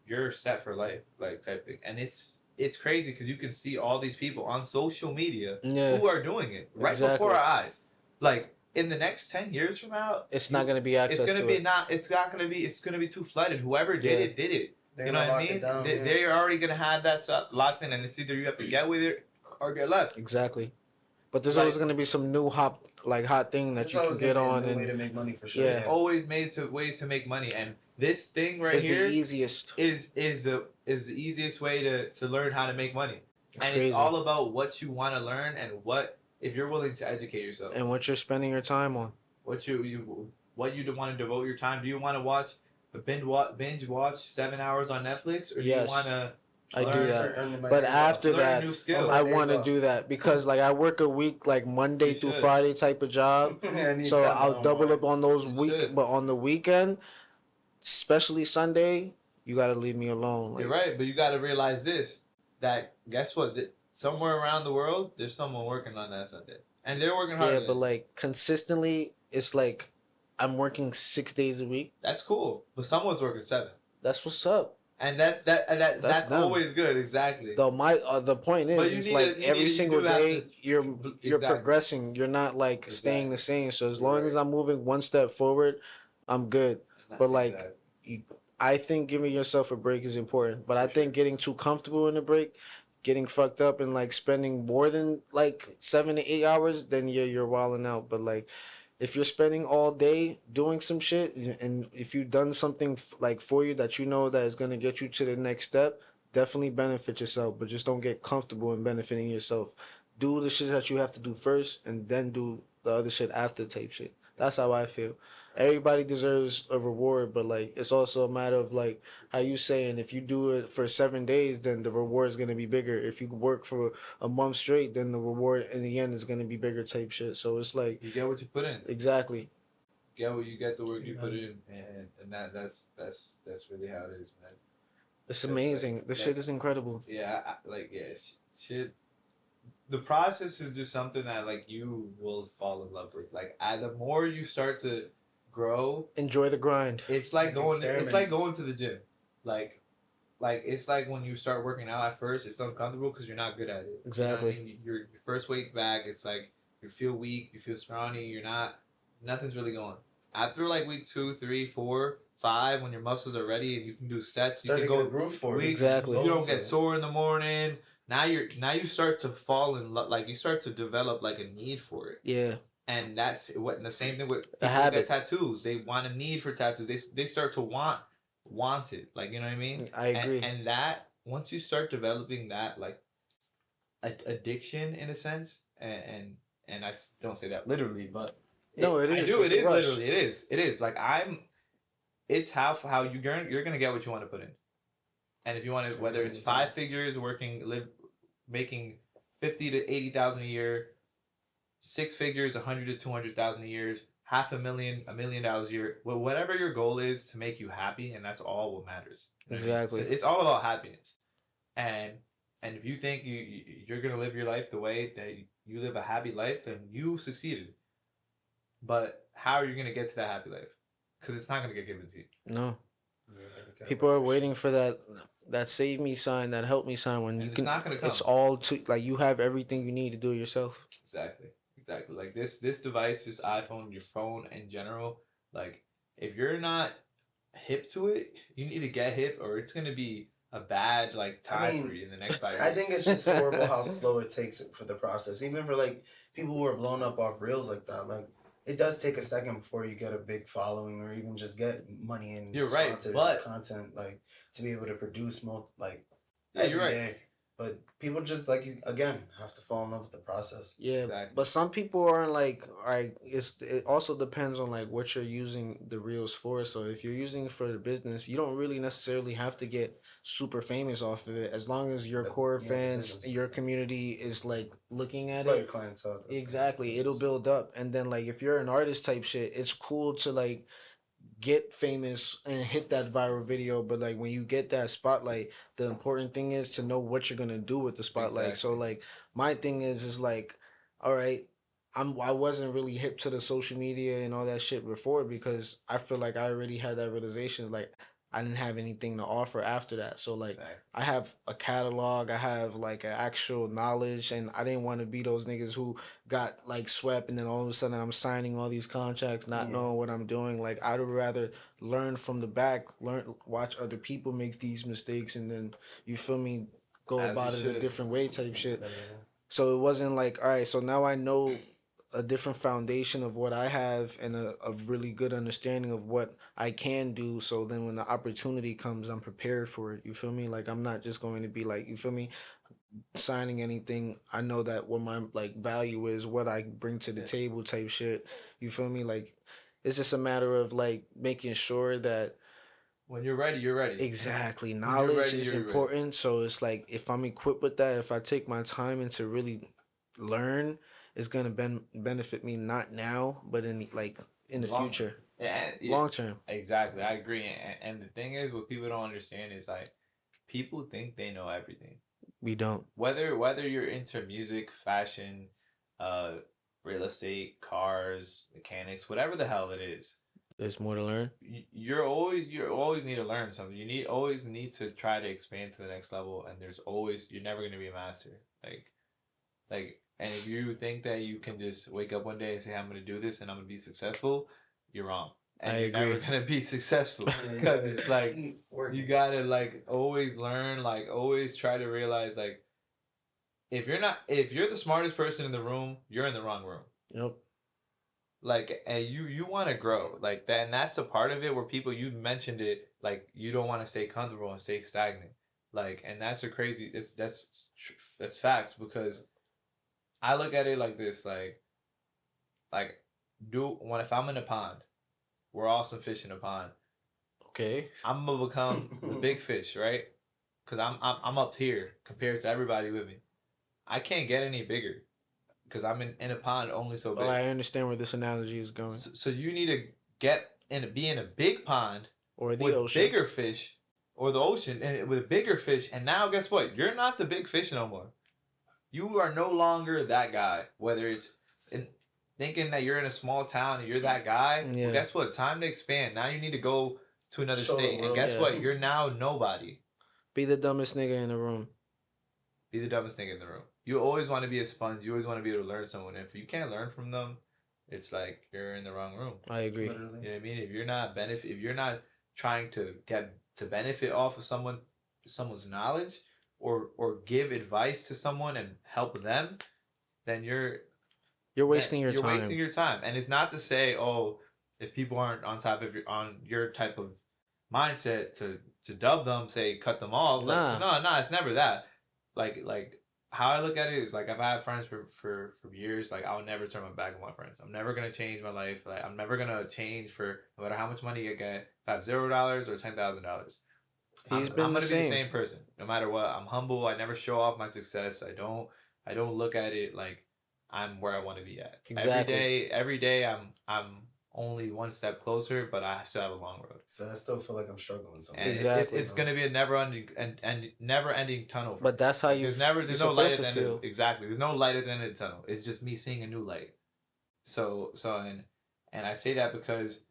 you're set for life, like type thing. And it's crazy because you can see all these people on social media Yeah. who are doing it right Exactly. before our eyes. Like in the next 10 years from now, It's not gonna be access it's gonna to be it. not. It's not gonna be. It's gonna be too flooded. Whoever did Yeah. it did it. They're You know gonna what I lock mean? it down, yeah. They're already gonna have that stuff locked in, and it's either you have to get with it or get left. Exactly. But there's Like- always gonna be some new hot thing that There's you can always get gonna be a on, new way and to make money for sure. Yeah. Yeah. Always ways to make money, and this thing right it's here the easiest. is the easiest way to learn how to make money. It's And crazy. it's all about what you want to learn and what if you're willing to educate yourself. And what you're spending your time on. What you want to devote your time. Do you want to watch binge watch 7 hours on Netflix, or do Yes. you want to I do learn that. But But after learn that, new skills? I days want to off. do that because like I work a week like Monday You through should. Friday type of job. So I'll double up on those You week, should. but on the weekend, especially Sunday, you gotta leave me alone. Like, You're right, but you got to realize this: that guess what? Somewhere around the world, there's someone working on that Sunday, and they're working hard. Yeah, but like consistently, it's like I'm working 6 days a week. That's cool. But someone's working 7, That's what's up. and that's them. always good. Exactly. Though the point But is, you it's need like to- you every need- you single do have day to- you're Exactly. progressing. You're not like staying the same. So as long as I'm moving one step forward, I'm good. But like, I think giving yourself a break is important. But I think getting too comfortable in the break, getting fucked up and like spending more than like 7 to 8 hours, then yeah, you're wilding out. But like, if you're spending all day doing some shit, and if you've done something like for you that you know that is gonna get you to the next step, definitely benefit yourself. But just don't get comfortable in benefiting yourself. Do the shit that you have to do first, and then do the other shit after type shit. That's how I feel. Everybody deserves a reward, but like it's also a matter of like how you saying if you do it for 7 days, then the reward is gonna be bigger. If you work for a month straight, then the reward in the end is gonna be bigger type shit. So it's like you get what you put in. exactly. get what you get, the work you put in, and that's really how it is, man. It's It's amazing. like The shit is incredible. yeah, shit. The process is just something that like you will fall in love with. Like, the more you start to grow, Enjoy the grind. it's like Like going. It's like experiment. going to the gym. Like it's like when you start working out at first, it's uncomfortable because you're not good at it. Exactly. You know what I mean? Your first week back, it's like you feel weak, you feel scrawny, you're not. Nothing's really going. After like week 2, 3, 4, 5, when your muscles are ready and you can do sets, you Start can to get a go groove for it. weeks. Exactly. You don't get sore in the morning. Now you start to fall in love. Like you start to develop like a need for it. Yeah. And that's what the same thing with A people who habit. get tattoos. They want a need for tattoos. They start to want it. Like, you know what I mean? I agree. And that once you start developing that like addiction in a sense, and I don't say that literally, but No, it I is. do. It's It a is rush. literally. It is like I'm. It's how you're gonna get what you want to put in, and if you want to, whether it's 5 figures, making 50 to 80,000 a year, 6 figures, 100 to 200,000 a year, half $1 million, $1 million a year. Well, whatever your goal is to make you happy, and that's all what matters. You know what I mean? Exactly. So it's all about happiness, and if you think you're gonna live your life the way that you live a happy life, then you succeeded. But how are you gonna get to that happy life? Because it's not gonna get given to you. No. Yeah, People are waiting for that save me sign, that help me sign when And you it's can. not gonna come. It's all to like you have everything you need to do it yourself. Exactly. Like this device, this iPhone, your phone in general. Like, if you're not hip to it, you need to get hip, or it's gonna be a bad like time for you in the next 5 years. I think it's just horrible how slow it takes for the process. Even for like people who are blown up off reels like that, like it does take a second before you get a big following or even just get money and You're right, sponsors but or content like to be able to produce like yeah, every you're right. day. But people just like again have to fall in love with the process. Yeah, Exactly. but some people aren't like. It also depends on like what you're using the reels for. So if you're using it for the business, you don't really necessarily have to get super famous off of it. As long as your core The fans, business your is- community is like looking at It's about it. your clientele. Exactly, it'll build up, and then like if you're an artist type shit, it's cool to like get famous and hit that viral video, but like when you get that spotlight, the important thing is to know what you're gonna do with the spotlight. So Exactly. like my thing is like, all right, I wasn't really hip to the social media and all that shit before because I feel like I already had that realization, like I didn't have anything to offer after that. So like Right. I have a catalog, I have like an actual knowledge, and I didn't want to be those niggas who got like swept and then all of a sudden I'm signing all these contracts not knowing what I'm doing. Like I'd rather learn from the back, watch other people make these mistakes, and then you feel me, go As about you it a should. different way type shit. So it wasn't like, all right, so now I know a different foundation of what I have and a really good understanding of what I can do. So then when the opportunity comes, I'm prepared for it. You feel me? Like I'm not just going to be like, you feel me, signing anything. I know that what my like value is, what I bring to the Yeah. table type shit. You feel me? Like it's just a matter of like making sure that When you're ready, you're ready. exactly When you're knowledge ready, is you're ready. important. So it's like if I'm equipped with that, if I take my time and to really learn, it's gonna benefit me not now, but in like in the Long- future, Yeah, long term. exactly. I agree. And the thing is, what people don't understand is like people think they know everything. We don't. Whether you're into music, fashion, uh, real estate, cars, mechanics, whatever the hell it is, There's more to learn. you always need to learn something. You always need to try to expand to the next level, and you're never gonna be a master. And if you think that you can just wake up one day and say I'm gonna do this and I'm gonna be successful, you're wrong. And I you're never agree. gonna be successful because it's like you gotta like always learn, like always try to realize like if you're the smartest person in the room, you're in the wrong room. Yep. Like, and you want to grow like that, and that's a part of it where people, you mentioned it, like you don't want to stay comfortable and stay stagnant, like, and that's a crazy, that's facts, because I look at it like this, like if I'm in a pond, we're all some fish in a pond. Okay. I'm gonna become the big fish, right? Because I'm up here compared to everybody with me. I can't get any bigger because I'm in a pond only so big. Well, I understand where this analogy is going. So you need to be in a big pond Or the with ocean. bigger fish, or the ocean and with bigger fish, and now guess what? You're not the big fish no more. You are no longer that guy. Whether it's thinking that you're in a small town and you're that guy, Yeah. well, guess what? Time to expand. Now you need to go to another Show the state, and world. guess Yeah. what? You're now nobody. Be the dumbest nigga in the room. Be the dumbest thing in the room. You always want to be a sponge. You always want to be able to learn someone. If you can't learn from them, it's like you're in the wrong room. I agree. Literally. You know what I mean? If you're not trying to get to benefit off of someone's knowledge, or give advice to someone and help them, then you're wasting your time. You're wasting your time. And it's not to say, oh, if people aren't on your type of mindset to dub them, say cut them off. Like, no, it's never that. Like how I look at it is like, I've had friends for years. Like, I'll never turn my back on my friends. I'm never gonna change my life. Like, I'm never gonna change for no matter how much money I get. If I have $0 or $10,000. I'm gonna be the same person no matter what. I'm humble. I never show off my success. I don't look at it like I'm where I want to be at. Exactly. Every day I'm only one step closer, but I still have a long road. So I still feel like I'm struggling sometimes. And Exactly. it's gonna be a never ending tunnel. But that's how you. There's no light at the end of exactly. There's no light at the end of the tunnel. It's just me seeing a new light. So and I say that because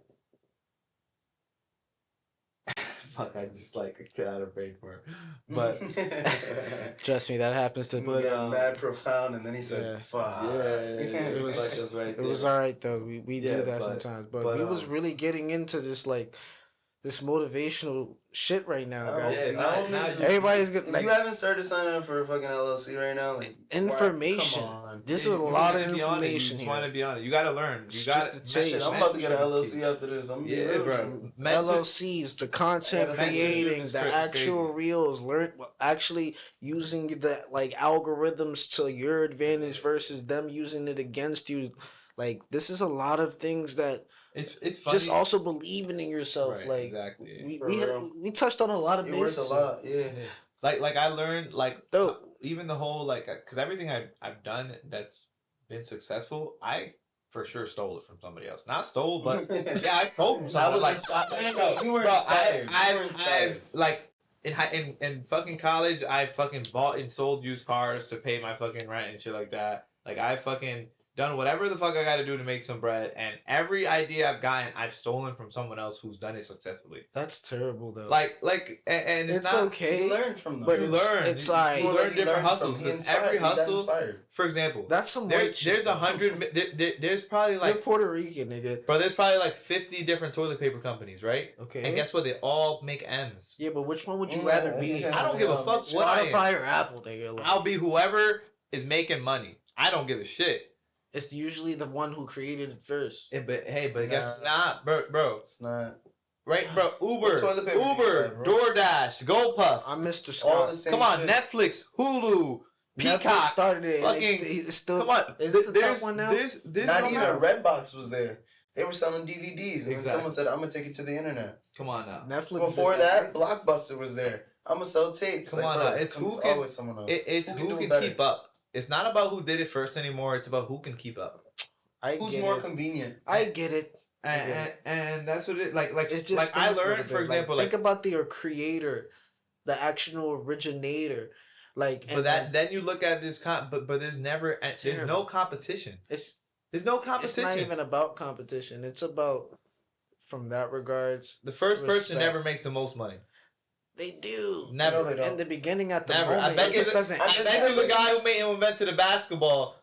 fuck, I just like get out of brain for it. But Trust me, that happens to. But mad profound, and then he said, "Fuck." Yeah, it was. that's right. It was all right though. We Yeah, do that but sometimes, but we was really getting into this this motivational shit right now, guys. Everybody's good. If you haven't started signing up for a fucking LLC right now, like information. Come on. This is a lot of You information just here. want to be on it. You got to learn. You got just to Shit, I'm about to get an LLC after this. I'm Yeah, bro. LLCs, the content Yeah, creating, is the crazy. actual reels, actually using the algorithms to your advantage versus them using it against you. Like, this is a lot of things that it's funny. just also believing in yourself. Right, like, exactly. we touched on a lot of It works bases. a lot, yeah. Like I learned Dope. even the whole because everything I've done that's been successful, I for sure stole it from somebody else. Not stole, but yeah, I stole from That someone. was inspired. You were inspired. You were inspired. Like in fucking college, I fucking bought and sold used cars to pay my fucking rent and shit like that. Like, I fucking done whatever the fuck I got to do to make some bread, and every idea I've gotten, I've stolen from someone else who's done it successfully. That's terrible, though. And it's not, okay. You learn from them. But you learn. It's you like, learn different hustles. He Every hustle, inspired. for example, that's some white shit. there's 100. There's probably You're Puerto Rican, nigga. bro. There's probably like 50 different toilet paper companies, right? Okay. And guess what? They all make ends. Yeah, but which one would you rather be? I don't give a fuck what I am. Spotify or Apple, nigga. Like, I'll be whoever is making money. I don't give a shit. it's usually the one who created it first. But guess not, bro. It's not. Right, bro. What toilet paper do you buy, bro? DoorDash, GoPuff. I'm Mr. All the Scott. same Come on, shit. Netflix, Hulu, Netflix Peacock. started it. And fucking- it's still. Come on, Is it the there's top one now? There's Not no even matter. Redbox was there. They were selling DVDs, and then Exactly. someone said, "I'm gonna take it to the internet." Come on now. Netflix. Before did that, Blockbuster was there. I'm gonna sell tapes. Come like, on bro, now. It's who it's can- always someone else. It's Who who do can better? keep up. It's not about who did it first anymore. It's about who can keep up. I Who's get more it. convenient? I get it. And that's what it like. It's just I things a little learned, bit. for example, like think about the creator, the actual originator, like. but then you look at this but there's never It's there's no terrible. competition. It's There's no it's competition. not even about competition. It's about, from that regards, The first person respect. never makes the most money. they do. Never. No, they don't. In the beginning, at the Never. moment, I bet it just doesn't. I bet you the guy who invented the basketball.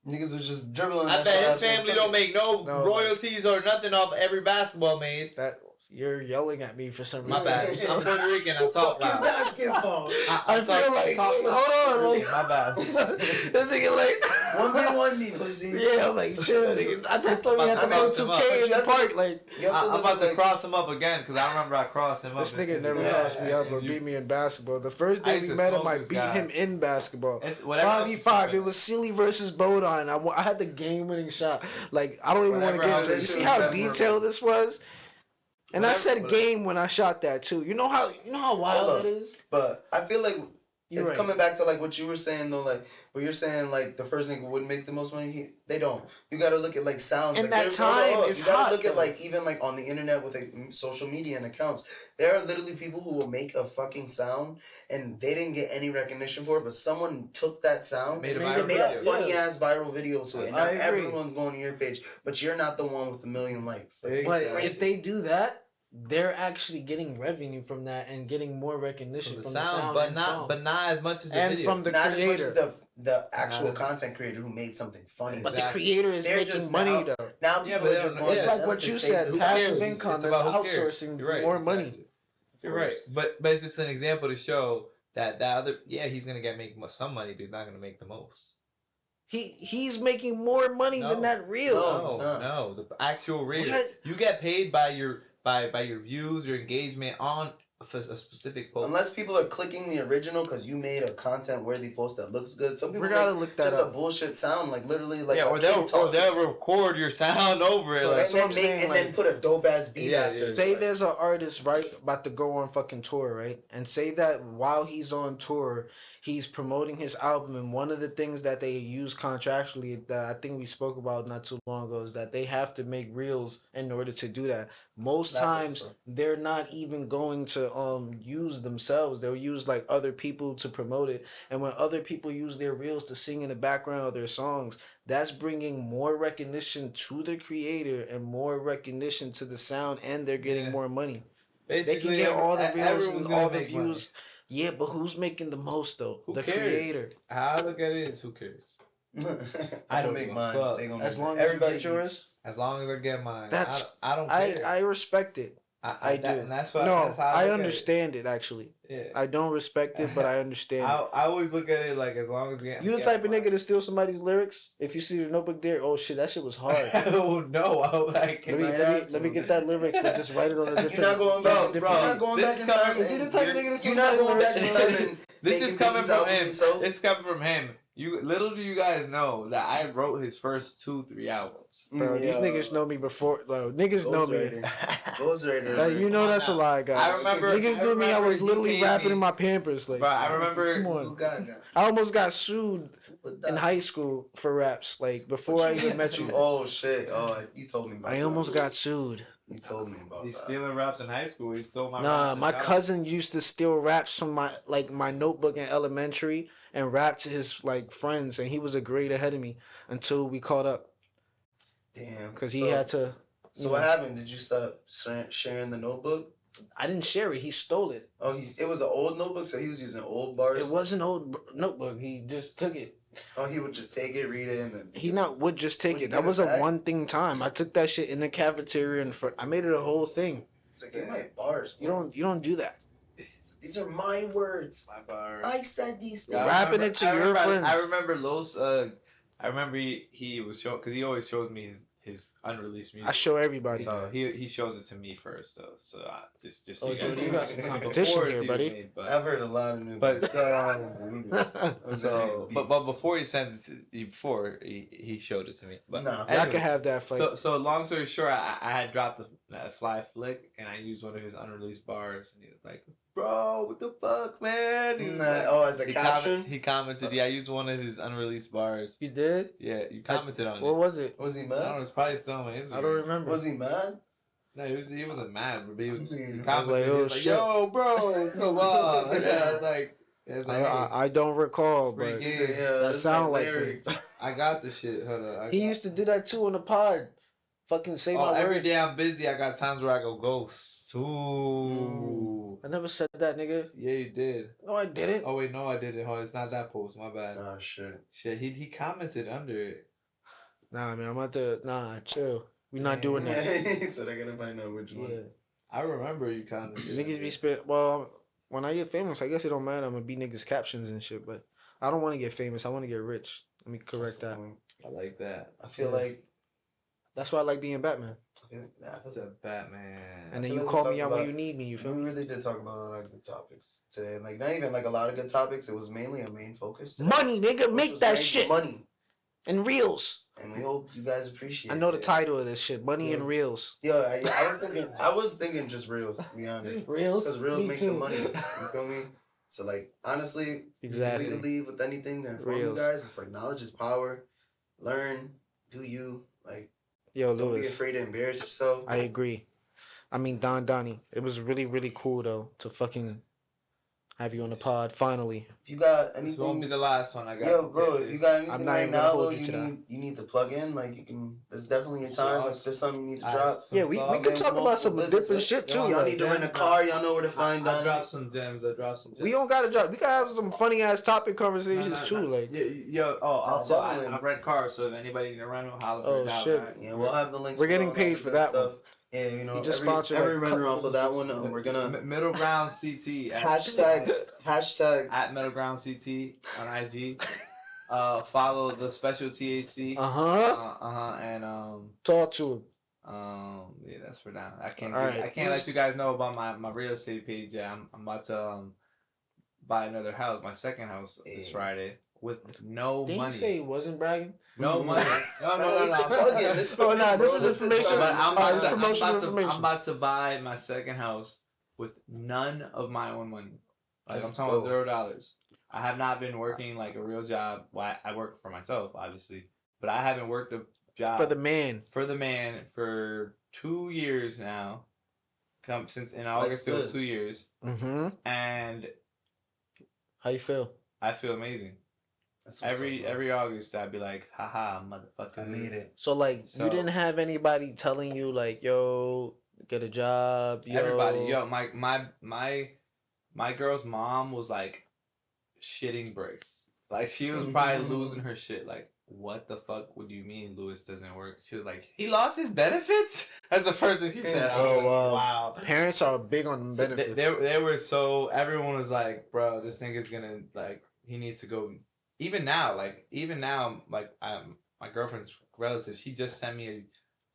Niggas was just dribbling. I that bet shit his out to family the don't make no No. royalties or nothing off every basketball made. That you're yelling at me for some reason. My bad. I'm Puerto Rican. I talk fucking loud. basketball. I feel like, hold on, like, My bad. this nigga like 1v1 me, pussy. Yeah, I'm like, chill, nigga. I just thought we had to I'm go about to 2K in the up. park. Like, You have to I'm look about at, to like, cross him up again because I remember I crossed him up. this nigga in- never Yeah. crossed me up or beat me in basketball. The first I day used we to met him, smoke I this beat guy. him in basketball. It's whatever. 5v5. It was Sealy versus Bodine. I had the game-winning shot. Like, I don't even want to Whatever, get into how it. You this see shit how was detailed this was? And I Whatever, said whatever. game when I shot that too. You know how wild Hold that up. is? But I feel like It's coming back to like what you were saying though, like where you're saying like the first nigga would make the most money. They don't. You gotta look at like sounds. And like, that time is you gotta hot, look at though. like even like on the internet with like social media and accounts. There are literally people who will make a fucking sound and they didn't get any recognition for it, but someone took that sound Made and made a video. funny ass viral video to it. And now I agree. everyone's going to your page, but you're not the one with a million likes. Like, But But it's crazy. if they do that, they're actually getting revenue from that and getting more recognition from the sound, but and not song. but not as much as the and video. from the not as much creator. as the actual Not as- content creator who made something funny. But Exactly. the creator is They're making just money now- though. Now Yeah, people but are they just don't- going It's yeah, like what to you save said, the passive views. income. It's That's about who cares. outsourcing You're right, more money. exactly. You're right, but it's just an example to show that other he's gonna make some money, but he's not gonna make the most. He's making more money than that reel. No, the actual reel. What? You get paid by your views, your engagement on a specific post. Unless people are clicking the original because you made a content worthy post that looks good. Some people We gotta make look that just up. a bullshit sound, like literally like or they'll record your sound over it. So like, that's what I'm and saying, then put a dope ass beat Yeah, after. yeah. Say there's an artist right about to go on fucking tour, right? And say that while he's on tour, he's promoting his album, and one of the things that they use contractually that I think we spoke about not too long ago is that they have to make reels in order to do that. Most That's times awesome. they're not even going to use themselves. They'll use like other people to promote it. And when other people use their reels to sing in the background of their songs, that's bringing more recognition to the creator and more recognition to the sound, and they're getting more money. They can basically, get all the reels everyone's and gonna all the make views. Yeah, but who's making the most though? Who The cares? creator. How I look at it is, who cares? I don't don't make give a mine. fuck. They gonna As make long mine. as you Everybody get yours, As long as I get mine, That's- I don't I care. respect it. I do. And that's why. No, that's how I look at understand it actually. it. Yeah. I don't respect it, but I understand it. I always look at it like as long as You the type of nigga to steal somebody's lyrics? If you see the notebook there, oh shit, that shit was hard. Oh no! I can't. Let me get that lyrics, but just write it on a different. You're not going back. different You're beat. not going This back is in coming- time. Is he the type of nigga that's You're gonna not steal going back in lyrics? time and This making is coming these from albums him. yourself? It's coming from him. Little do you guys know that I wrote his first 2-3 albums. Bro, these niggas know me before. Bro, niggas know me. Ghostwriter. You know that's a lie, guys. I remember- Niggas I knew me. I was remember he literally paid rapping me. in my Pampers. Like, Bro, I remember. come on. I almost got sued in high school for raps. Like before I even met you, Oh shit! Oh, you told me about I that. almost got sued. You told me about He's that. stealing raps in high school. He stole my Nah, raps in my college. cousin used to steal raps from my notebook in elementary and rap to his like friends, and he was a grade ahead of me until we caught up Damn. because he had to. So what happened? Did you stop sharing the notebook? I didn't share it. He stole it. Oh, it was an old notebook, so he was using old bars. It was an old notebook. He just took it. Oh, he would just take it, read it, and then He not would just take Would he it. That give it was a back? one thing time. I took that shit in the cafeteria in front. I made it a whole thing. It's like, get my bars. You don't do that. These are my words. My bars. I said these things. Yeah, Rapping it to your friends. I remember Los. I remember he was show because he always shows me his unreleased music. I show everybody. So he shows it to me first, though. So just Oh, so Jody, you guys got some know. competition Before here, it's buddy. even made, I've heard a lot of new. but So, but before he sent it before he showed it to me. But Nah. I can have that fight. so long story short, I had dropped a fly flick and I used one of his unreleased bars and he was like, "Bro, what the fuck, man?" He was like, as a he, caption. he commented, "Yeah, I used one of his unreleased bars." You did? Yeah, you commented on What it. was it? Was he I don't know. mad? It's probably still on my Instagram. I don't remember. Was he mad? No, he wasn't mad, but he was just he I was commented. like, He oh, was like, shit. "Yo, bro, come on!" Yeah, like, it's like, hey, I don't recall, free but game. that it's sound like lyrics. me. I got the shit. Hold on. He used to do that too on the pod. Fucking say my every words. day I'm busy. I got times where I go ghost. Ooh. I never said that, nigga. Yeah, you did. No, I didn't. Oh wait, no, I didn't. Hold on, it's not that post. My bad. Oh shit. Shit, he commented under it. Nah, man, I'm about to. Nah, chill. We not doing that. He said I gotta find out which Yeah. one. I remember you commented. Niggas be spit. Well, when I get famous, I guess it don't matter. I'm gonna be niggas captions and shit, but I don't want to get famous. I want to get rich. Let me correct that. I like that. I feel Yeah. like. That's why I like being Batman. I That's feel a Batman. And then feel you like we call me talked out when about- you need me. You feel we me? really did talk about a lot of good topics today. Like not even like a lot of good topics. It was mainly a main focus. Today, Money, nigga, which make was that making shit. money, And reels. and we hope you guys appreciate. I know the it. title of this shit. Money and reels. Yo, I was thinking just reels. To be honest, Reels. because reels Me make too. the money. You feel me? So like honestly, Exactly. if we could leave with anything to inform you Reels. guys, it's like knowledge is power. Learn, do you like? Yo, Don't be Lewis, afraid to embarrass yourself. I agree. I mean, Donny. It was really, really cool though to fucking have you on the pod finally. If you got This won't be anything, the last one. I got yo, bro, if tips. you got I'm anything not right even gonna now hold though, you to that. you need to plug in. Like you can. It's definitely your Some time. Like sauce. if there's something you need to I- drop. some Yeah, we sauce. can talk about some Multiple different businesses. shit too. Yo, Y'all Like, need to rent a gems, car. Y'all know where to find I Donnie. dropped some gems. we don't gotta drop. We gotta have some funny ass topic conversations No, no, too. no. Like, Yo, also, definitely. I rent cars, so if anybody need a rental, holler for Oh, a job, shit. right? Yeah, we'll have the links. We're below getting and all paid that for good that stuff. one. Yeah, you know, He just every sponsored, like, runner couple off of that one. We're gonna Middle Ground CT hashtag at Middle Ground CT on IG. Follow the special THC. And Talk to him. yeah, that's for now. I can't All right. I can't let you guys know about my real estate page. Yeah, I'm about to buy another house, my second house this Friday with no Didn't money. you say he wasn't bragging? No money. No. It's the plug-in. It's Oh, nah, this bro, is information. But It's promotional information. I'm about to buy my second house with none of my own money. Like Let's I'm talking go. about $0. I have not been working like a real job. Well, I work for myself, obviously, but I haven't worked a job For the man. for 2 years now. Since in August it was 2 years, Mm-hmm. and How you feel? I feel amazing. That's what's up, bro. Every August I'd be like, haha, motherfucker, I made it. So, like, So- you didn't have anybody telling you, like, yo, get a job, yo. Everybody, my girl's mom was like shitting bricks. Like she was probably losing her shit. Like, what the fuck would you mean Lewis doesn't work? She was like, he lost his benefits? That's the first thing she said. I was Oh, like, wow. wow. Parents are big on So benefits. they were so, everyone was like, bro, this nigga's gonna, like, he needs to go. Even now, my girlfriend's relative, she just sent me a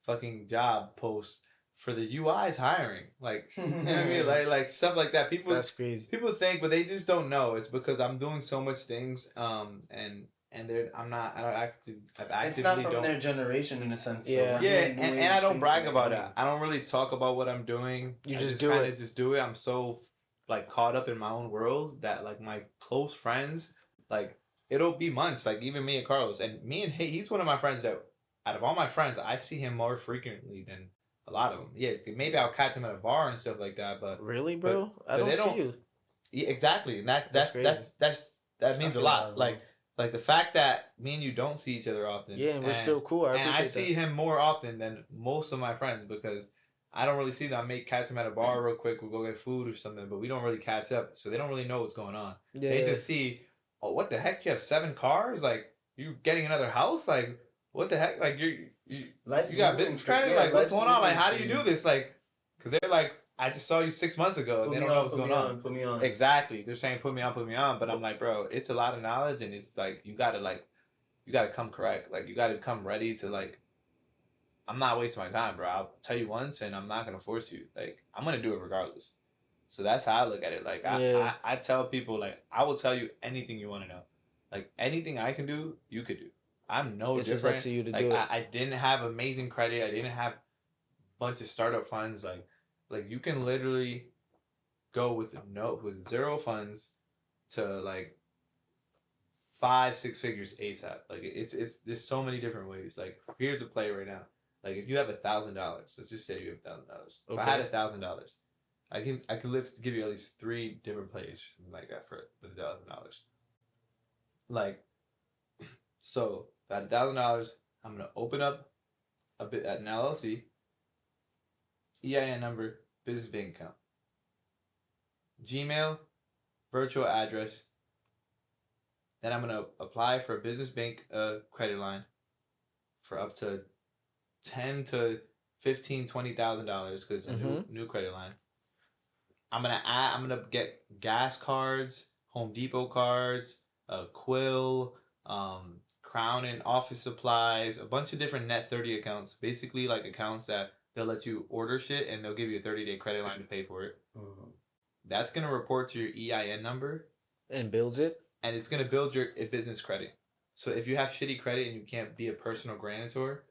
fucking job post for the UI's hiring. Like, you know what I mean? Like stuff like that. That's crazy. People think, but they just don't know. It's because I'm doing so much things, and I've It's not actively from don't. their generation in a sense. though. Yeah. We're Yeah, doing new and age I don't things brag to make about money. that. I don't really talk about what I'm doing. You I just do kinda it. Just do it. I'm so like caught up in my own world that like my close friends, like it'll be months. Like even me and Carlos, and me and he's one of my friends that out of all my friends, I see him more frequently than a lot of them. Yeah, maybe I'll catch him at a bar and stuff like that, but Really, bro? but I don't they see don't- you. yeah, exactly, and that means a feel lot. that, bro. Like the fact that me and you don't see each other often. Yeah, and we're still cool. I and I appreciate see him more often than most of my friends because I don't really see them. I may catch him at a bar real quick. We'll go get food or something, but we don't really catch up, so they don't really know what's going on. that. Yeah. They just see, oh, what the heck? You have 7 cars? Like you getting another house? Like what the heck? Like you Life's got moving business for- credit? yeah, Like what's life's going on? Like moving how for do you you. do this? Like because they're like, I just saw you 6 months ago, and Put they me don't know on, what's put going me on. Put me on. Exactly. They're saying put me on, but I'm like, bro, it's a lot of knowledge and it's like you gotta come correct. Like you gotta come ready to like I'm not wasting my time, bro. I'll tell you once and I'm not gonna force you. Like I'm gonna do it regardless. So that's how I look at it. Like Yeah. I tell people like I will tell you anything you wanna know. Like anything I can do, you could do. I'm no It's just different. up to you to like do it. I didn't have amazing credit. I didn't have a bunch of startup funds. Like you can literally go with zero funds to like 5-6 figures ASAP. Like it's there's so many different ways. Like here's a play right now. Like if you have $1,000, let's just say you have $1,000. If I had $1,000, I could give you at least 3 different plays or something like that for $1,000. Like so at $1,000, I'm gonna open up an LLC, EIN number, business bank account, Gmail, virtual address. Then I'm gonna apply for a business bank credit line for up to $10,000 to $15,000, $20,000 because it's a new credit line. I'm gonna get gas cards, Home Depot cards, Quill, Crown and office supplies, a bunch of different Net 30 accounts. Basically like accounts that they'll let you order shit and they'll give you a 30-day credit line to pay for it. That's gonna report to your EIN number. And builds it. And it's going to build your business credit. So if you have shitty credit and you can't be a personal grantor,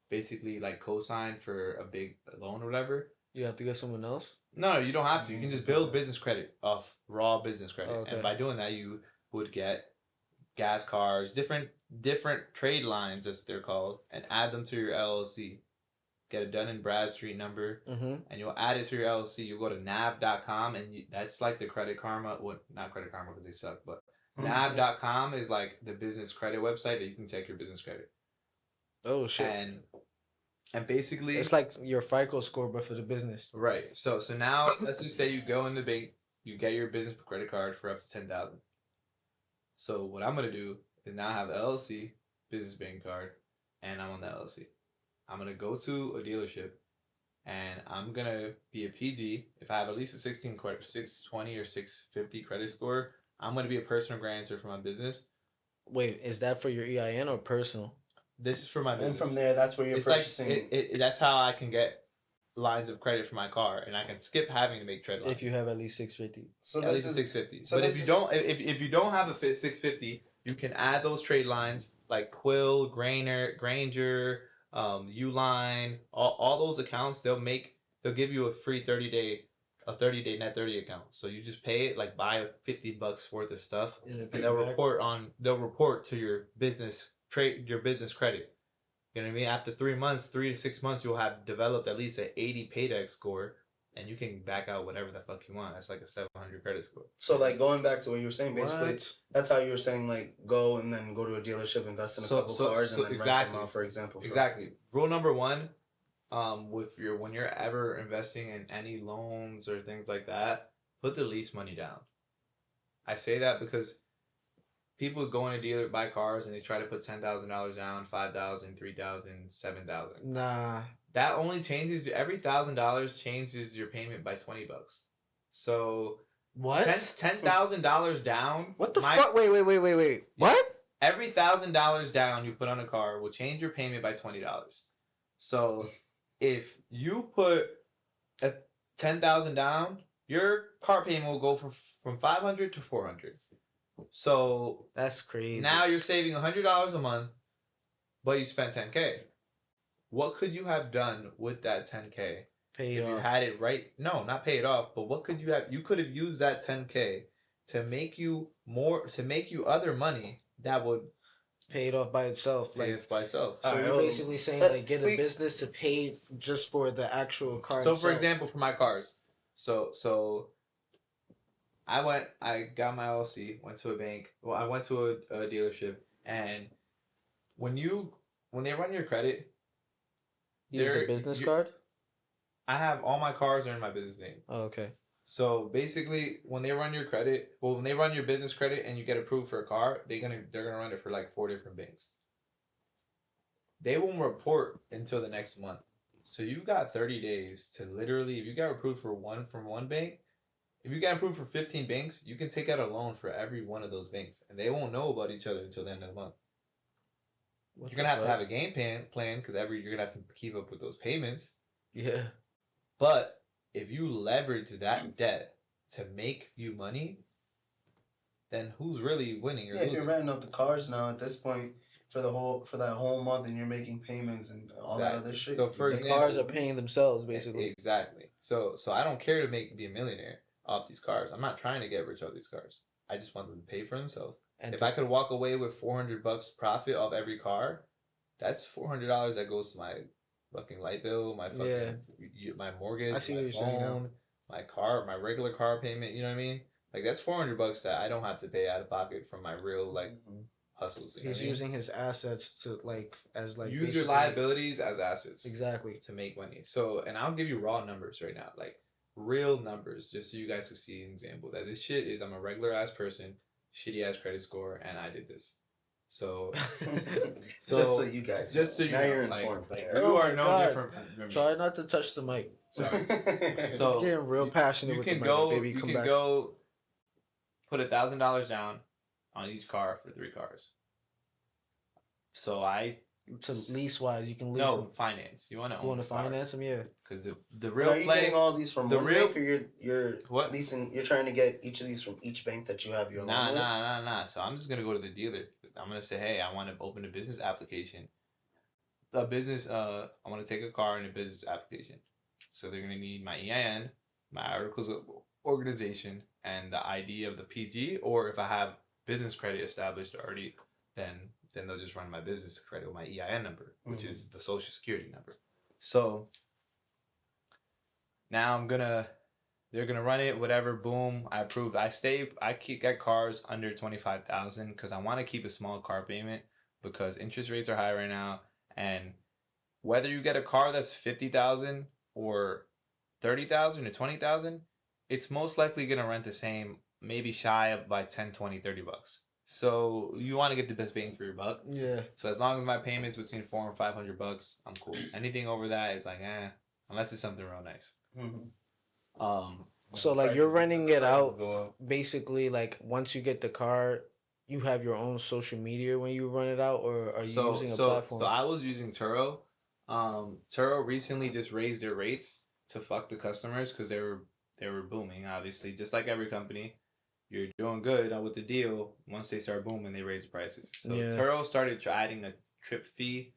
basically like co-sign for a big loan or whatever, You have to get someone else. No, you don't have to. You can Means just of build business. business credit off raw business credit, Oh, okay. and by doing that, you would get gas cards, different trade lines as they're called, and add them to your LLC. Get a Dun& Bradstreet number, Mm-hmm. and you'll add it to your LLC. You go to nav.com, and that's like the Credit Karma. Well, not Credit Karma because they suck, but nav.com is like the business credit website that you can check your business credit. Oh shit! And basically, It's like your FICO score, but for the business. right. So now let's just say you go in the bank, you get your business credit card for up to 10,000. So what I'm gonna do is now have LLC, business bank card, and I'm on the LLC. I'm gonna go to a dealership, and I'm gonna be a PG. If I have at least a 620 or 650 credit score, I'm gonna be a personal guarantor for my business. Wait, is that for your EIN or personal? This is for my business. And from there, that's where you're purchasing. Like, that's how I can get lines of credit for my car, and I can skip having to make trade lines. If you have at least 650. So At this least is 650. so But this if you is- don't, if you don't have a 650, you can add those trade lines like Quill, Granger, Uline, all those accounts. They'll give you a free 30-day net 30 account. So you just pay it, like buy $50 worth of stuff, and they'll report to your business credit. You know what I mean? After 3 months, 3 to 6 months, you'll have developed at least an 80 paydex score, and you can back out whatever the fuck you want. That's like a 700 credit score. So like going back to what you were saying, basically What? that's how you were saying, like go and then go to a dealership, invest in a couple cars, and then rent them out, for example. Exactly. Rule number one, when you're ever investing in any loans or things like that, put the lease money down. I say that because people go in a dealer, buy cars, and they try to put $10,000 down, $5,000, $3,000, $7,000. Nah. That only changes every $1,000 changes your payment by $20. So What? $10,000 down. What the fuck? Wait. What? Every $1,000 down you put on a car will change your payment by $20. So if you put a $10,000 down, your car payment will go from $500 to $400. So That's crazy. now you're saving $100 a month, but you spent $10K. What could you have done with that $10K? Pay If it you off. had it right? No, not pay it off. But what could you have? You could have used that $10K to make you other money that would Pay it off by itself. pay Like, it by itself. so you're basically saying like get a we- business to pay just for the actual car. So for itself. example, for my cars, so I got my LLC, went to a bank. Well, I went to a dealership, and when they run your credit, use the business card. I have all my cars are in my business name. Oh, okay. So basically, when they run your business credit and you get approved for a car, they're gonna run it for like 4 different banks. They won't report until the next month. So you've got 30 days to literally, if you got approved from one bank, if you got approved for 15 banks, you can take out a loan for every one of those banks, and they won't know about each other until the end of the month. You're gonna have to have a game plan because you're gonna have to keep up with those payments. Yeah. But if you leverage that debt to make you money, then who's really winning? If you're renting out the cars now at this point for that whole month, and you're making payments and all that other shit. So for The example, cars are paying themselves basically. Exactly. So I don't care to be a millionaire off these cars. I'm not trying to get rich off these cars. I just want them to pay for themselves. And if I could walk away with $400 profit off every car, that's $400 that goes to my fucking light bill, my fucking my mortgage, I see my what you're saying now. phone, my car, my regular car payment. You know what I mean? Like that's $400 that I don't have to pay out of pocket from my real hustles. You know he's what I mean? using his assets to as use your basically- liabilities as assets. Exactly. To make money. So, and I'll give you raw numbers right now, like real numbers, just so you guys can see an example that this shit is. I'm a regular ass person, shitty ass credit score, and I did this. So, just so you guys, just so you now know, you're like, informed. you Oh are my no God. different from me. Try not to touch the mic. Sorry. So getting real passionate You with can the go. mic, baby. You Come can back. go. Put $1,000 down on each car for 3 cars. So To lease wise, you can lease. no them. finance. You want to You own want to the car. finance them? Yeah. Because the But real are you play. getting all these from the one real- bank, or you're What? leasing? You're trying to get each of these from each bank that you have your loan with? Nah. So I'm just gonna go to the dealer. I'm gonna say, hey, I want to open a business application. I want to take a car in a business application. So they're gonna need my EIN, my articles of organization, and the ID of the PG, or if I have business credit established already, then they'll just run my business credit with my EIN number, which is the social security number. So now they're gonna run it, whatever, boom, I approved. I get cars under 25,000 because I want to keep a small car payment because interest rates are high right now, and whether you get a car that's 50,000 or 30,000 or 20,000, it's most likely gonna rent the same, maybe shy of by 10, 20, 30 bucks. So you want to get the best bang for your buck. Yeah. So as long as my payment's between $400 and $500, I'm cool. Anything over that is like, unless it's something real nice. So like you're renting it out basically, like once you get the car, you have your own social media when you run it out, or are you using a platform? So I was using Turo. Turo recently just raised their rates to fuck the customers because they were booming, obviously, just like every company. You're doing good with the deal. Once they start booming, they raise the prices. So Turo started adding a trip fee,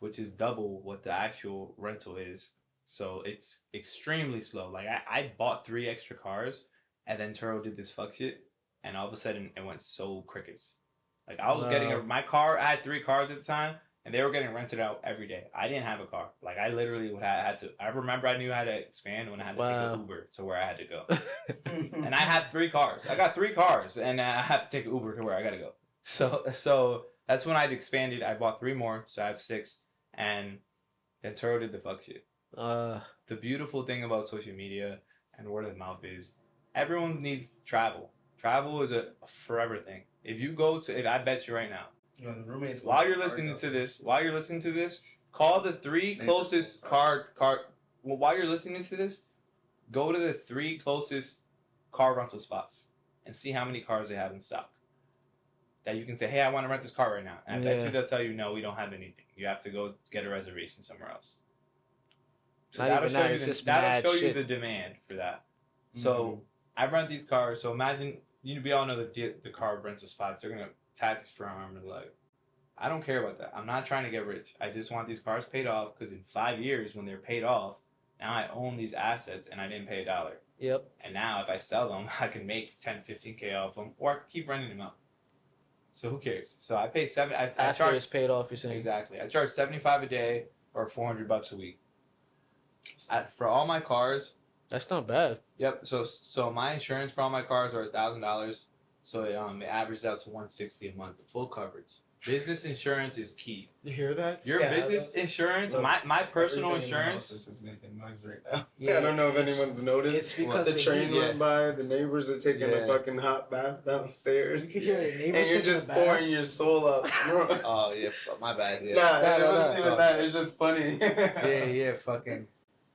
which is double what the actual rental is. So it's extremely slow. Like I bought 3 extra cars, and then Turo did this fuck shit, and all of a sudden it went so crickets. Like I was getting my car. I had 3 cars at the time, and they were getting rented out every day. I didn't have a car. Like I literally had to. I remember I knew how to expand when I had to take an Uber to where I had to go. And I had 3 cars. I got 3 cars, and I had to take an Uber to where I gotta go. So that's when I'd expanded. I bought 3 more, so I have 6, and then Turo did the fuck shit. The beautiful thing about social media and word of mouth is everyone needs travel. Travel is a forever thing. I bet you right now. While you're listening to this, call the 3 closest while you're listening to this, go to the 3 closest car rental spots and see how many cars they have in stock. That you can say, hey, I want to rent this car right now. And I bet you they'll tell you, no, we don't have anything. You have to go get a reservation somewhere else. So that'll show you the demand for that. So I rent these cars. So imagine, we all know the car rental spots. They're going to tax you for an arm and a leg. I don't care about that. I'm not trying to get rich. I just want these cars paid off because in 5 years when they're paid off, now I own these assets and I didn't pay $1. Yep. And now if I sell them, I can make 10, 15K off them, or I can keep renting them out. So who cares? So I pay after it's paid off. You're saying exactly. I charge $75 a day or $400 a week. For all my cars, that's not bad. Yep. So my insurance for all my cars are $1,000. So it averages out to $160 a month, full coverage. Business insurance is key. You hear that? Your business insurance, my personal insurance is just making noise right now. Yeah, I don't know if anyone's noticed. It's because the train went by. The neighbors are taking a fucking hot bath downstairs. You can hear the neighbors, and you're just pouring your soul out. Oh yeah, my bad. Yeah. Nah, it wasn't even that. It's just funny. Fucking.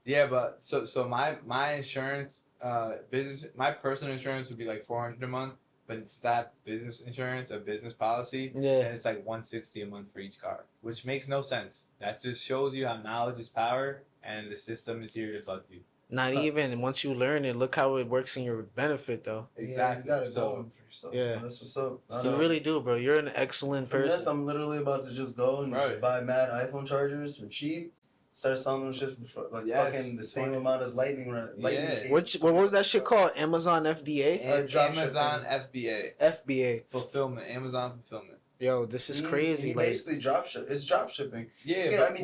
Yeah, but so my insurance, my personal insurance would be like $400 a month, but it's that business insurance, a business policy, and it's like $160 a month for each car, which makes no sense. That just shows you how knowledge is power, and the system is here to fuck you. Not even once you learn it, look how it works in your benefit, though. Exactly. Yeah, you gotta go for yourself. Yeah, that's what's up. You really do, bro. You're an excellent person. Yes, I'm literally about to just go and just buy mad iPhone chargers for cheap. Start selling them shit for fucking the same amount as lightning. What was that shit called? Amazon FDA? Amazon FBA. FBA. Fulfillment. Amazon fulfillment. Yo, this is crazy. Basically drop ship. It's drop shipping. Yeah, drop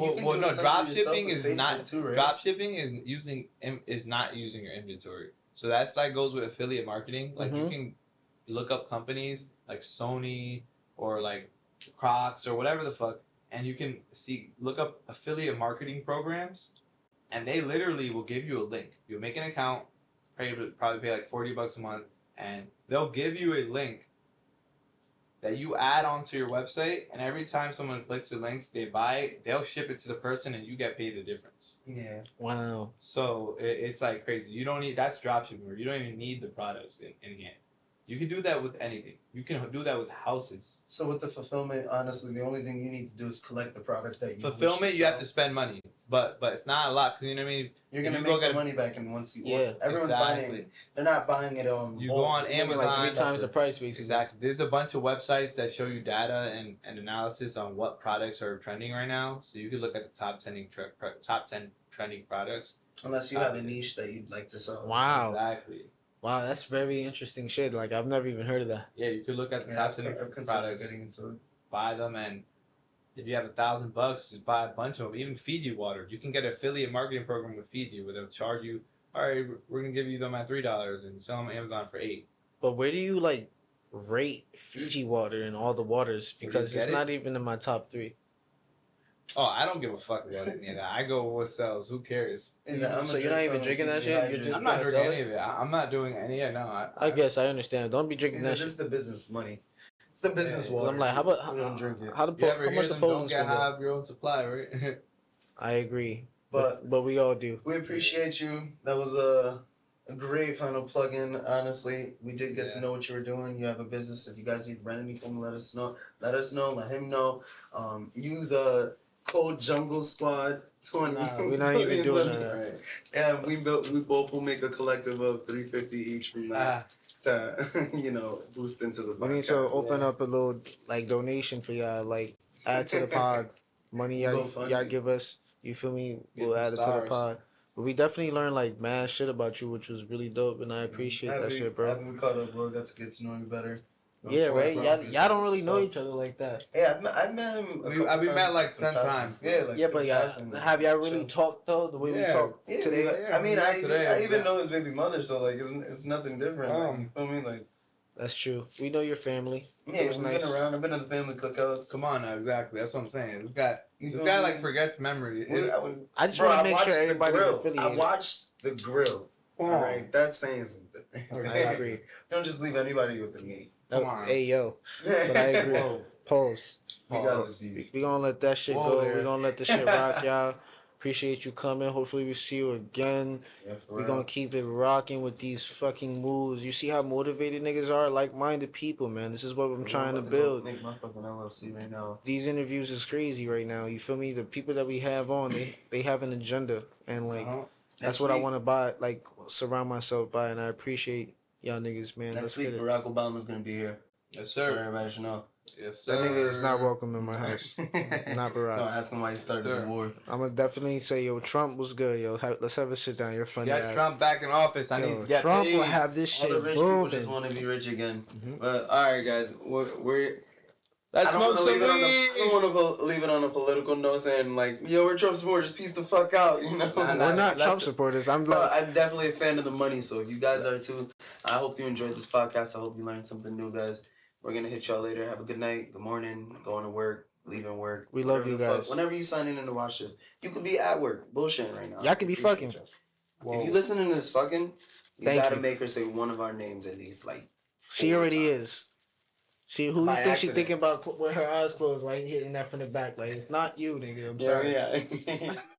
shipping is not too, right? Drop shipping is not using your inventory. So that's goes with affiliate marketing. Like you can look up companies like Sony or like Crocs or whatever the fuck. And you can look up affiliate marketing programs, and they literally will give you a link. You'll make an account, probably pay like $40 a month, and they'll give you a link that you add onto your website. And every time someone clicks the links, they'll ship it to the person, and you get paid the difference. Yeah. Wow. So it's like crazy. That's dropshipping, where you don't even need the products in hand. You can do that with anything. You can do that with houses. So with the fulfillment, honestly, the only thing you need to do is collect the product that you Fulfillment, wish to you have sell. to spend money, but it's not a lot. Cause you know what I mean. You're If gonna you make go the get money back, and once you Yeah, everyone's exactly. buying it. They're not buying it on. You bulk. go on It's Making like Amazon, 3 times the price, basically. Exactly. There's a bunch of websites that show you data and analysis on what products are trending right now. So you can look at the top 10 trending products. Unless you have a niche that you'd like to sell. Wow. Exactly. Wow, that's very interesting shit. Like, I've never even heard of that. Yeah, you could look at the Yeah, top 10 I've considered products, getting into it. buy them, and if you have $1,000, just buy a bunch of them. Even Fiji water. You can get an affiliate marketing program with Fiji where they'll charge you, all right, we're going to give you them at $3 and sell them on Amazon for $8. But where do you, like, rate Fiji water and all the waters? Where do you Because it's get it? not even in my top 3. Oh, I don't give a fuck about any of that. I go with what sells. Who cares? So you're not even drinking that shit? You're just I'm not gonna drinking sell any of it. I'm not doing any of it. No. I guess I understand. Don't be drinking that This is shit. the business money. It's the business Yeah, water. I'm like, how about We don't drink it. how You ever how hear much the them, don't Poland get school high go? of your own supply, right? I agree, But but we all do. we appreciate you. That was a great final plug-in. Honestly, we did get to know what you were doing. You have a business. If you guys need to rent anything, let us know. Let us know. Let him know. Use a code Jungle Squad 20. Nah, we're not even doing that. Right. Yeah, we both will make a collective of $350 each from that to boost into the. We need to podcast. open up a little like donation for y'all, like add to the pod. Money y'all GoFundMe. give us. You feel me? Get We'll the add it to the stars. pod. But we definitely learned like mad shit about you, which was really dope, and I appreciate that shit, bro. Having caught up, bro, got to get to know you better. Yeah, right. Bro, Y'all don't really know so- each other like that. Yeah, I've met him. We met like 10 times. Yeah, like Yeah, but y'all have y'all really chill. talked though the way we Yeah. talk Yeah, today? Yeah, I mean, we met I today, even yeah. know his baby mother, so like, it's nothing different. Like, you feel me? Like, That's true. We know your family. yeah, It was we've nice. been around. I've been in the family cookouts. Come on now, exactly. That's what I'm saying. You This feel guy me? like forgets memory. I just Bro, want I to make watched sure the everybody's grill. affiliated. I watched the grill. All right, that's saying something. I agree. Don't just leave anybody with the meat. Come on. Hey yo, but I agree. Whoa. Pause. We got Pause. the beef. We gonna let that shit Whoa go. there. We gonna let the shit rock, y'all. Appreciate you coming. Hopefully we see you again. Yeah, for We real. gonna keep it rocking with these fucking moves. You see how motivated niggas are? Like-minded people, man. This is what I'm trying to about build. Make my fucking LLC right now. These interviews is crazy right now. You feel me? The people that we have on, they have an agenda, and like that's Next what I week- want to buy. Like surround myself by, and I appreciate y'all niggas, man. Next Let's week, get it. Barack Obama's gonna be here. Yes, So sir. everybody should know. Yes, sir. That nigga is not welcome in my house. Not Barack. No, ask him why he started Sir. the war. I'm gonna definitely say, yo, Trump was good, yo. Let's have a sit down. You're funny. Get ass. Trump back in office. I Yo, need to get Trump paid. will have this All the shit rich people just moving. want to be rich again. Mhm. But all right, guys, we're Let's I don't smoke want to some leave it on weed. I don't want to leave it on a political note saying like, yo, we're Trump supporters, peace the fuck out, you know. Nah, We're not let Trump the- supporters. I'm But like, I'm definitely a fan of the money, so if you guys are too, I hope you enjoyed this podcast. I hope you learned something new, guys. We're gonna hit y'all later. Have a good night, good morning, going to work, leaving work. We love whatever you the fuck. guys. Whenever you sign in to watch this, you could be at work, bullshitting right now. Y'all could be Appreciate fucking. y'all. If you listening to this fucking, you Thank gotta you. make her say one of our names at least, like. she 4 already times. is. Who you By think she accident. thinking about with her eyes closed, like hitting that from the back? Like it's not you, nigga. I'm sorry. Yeah.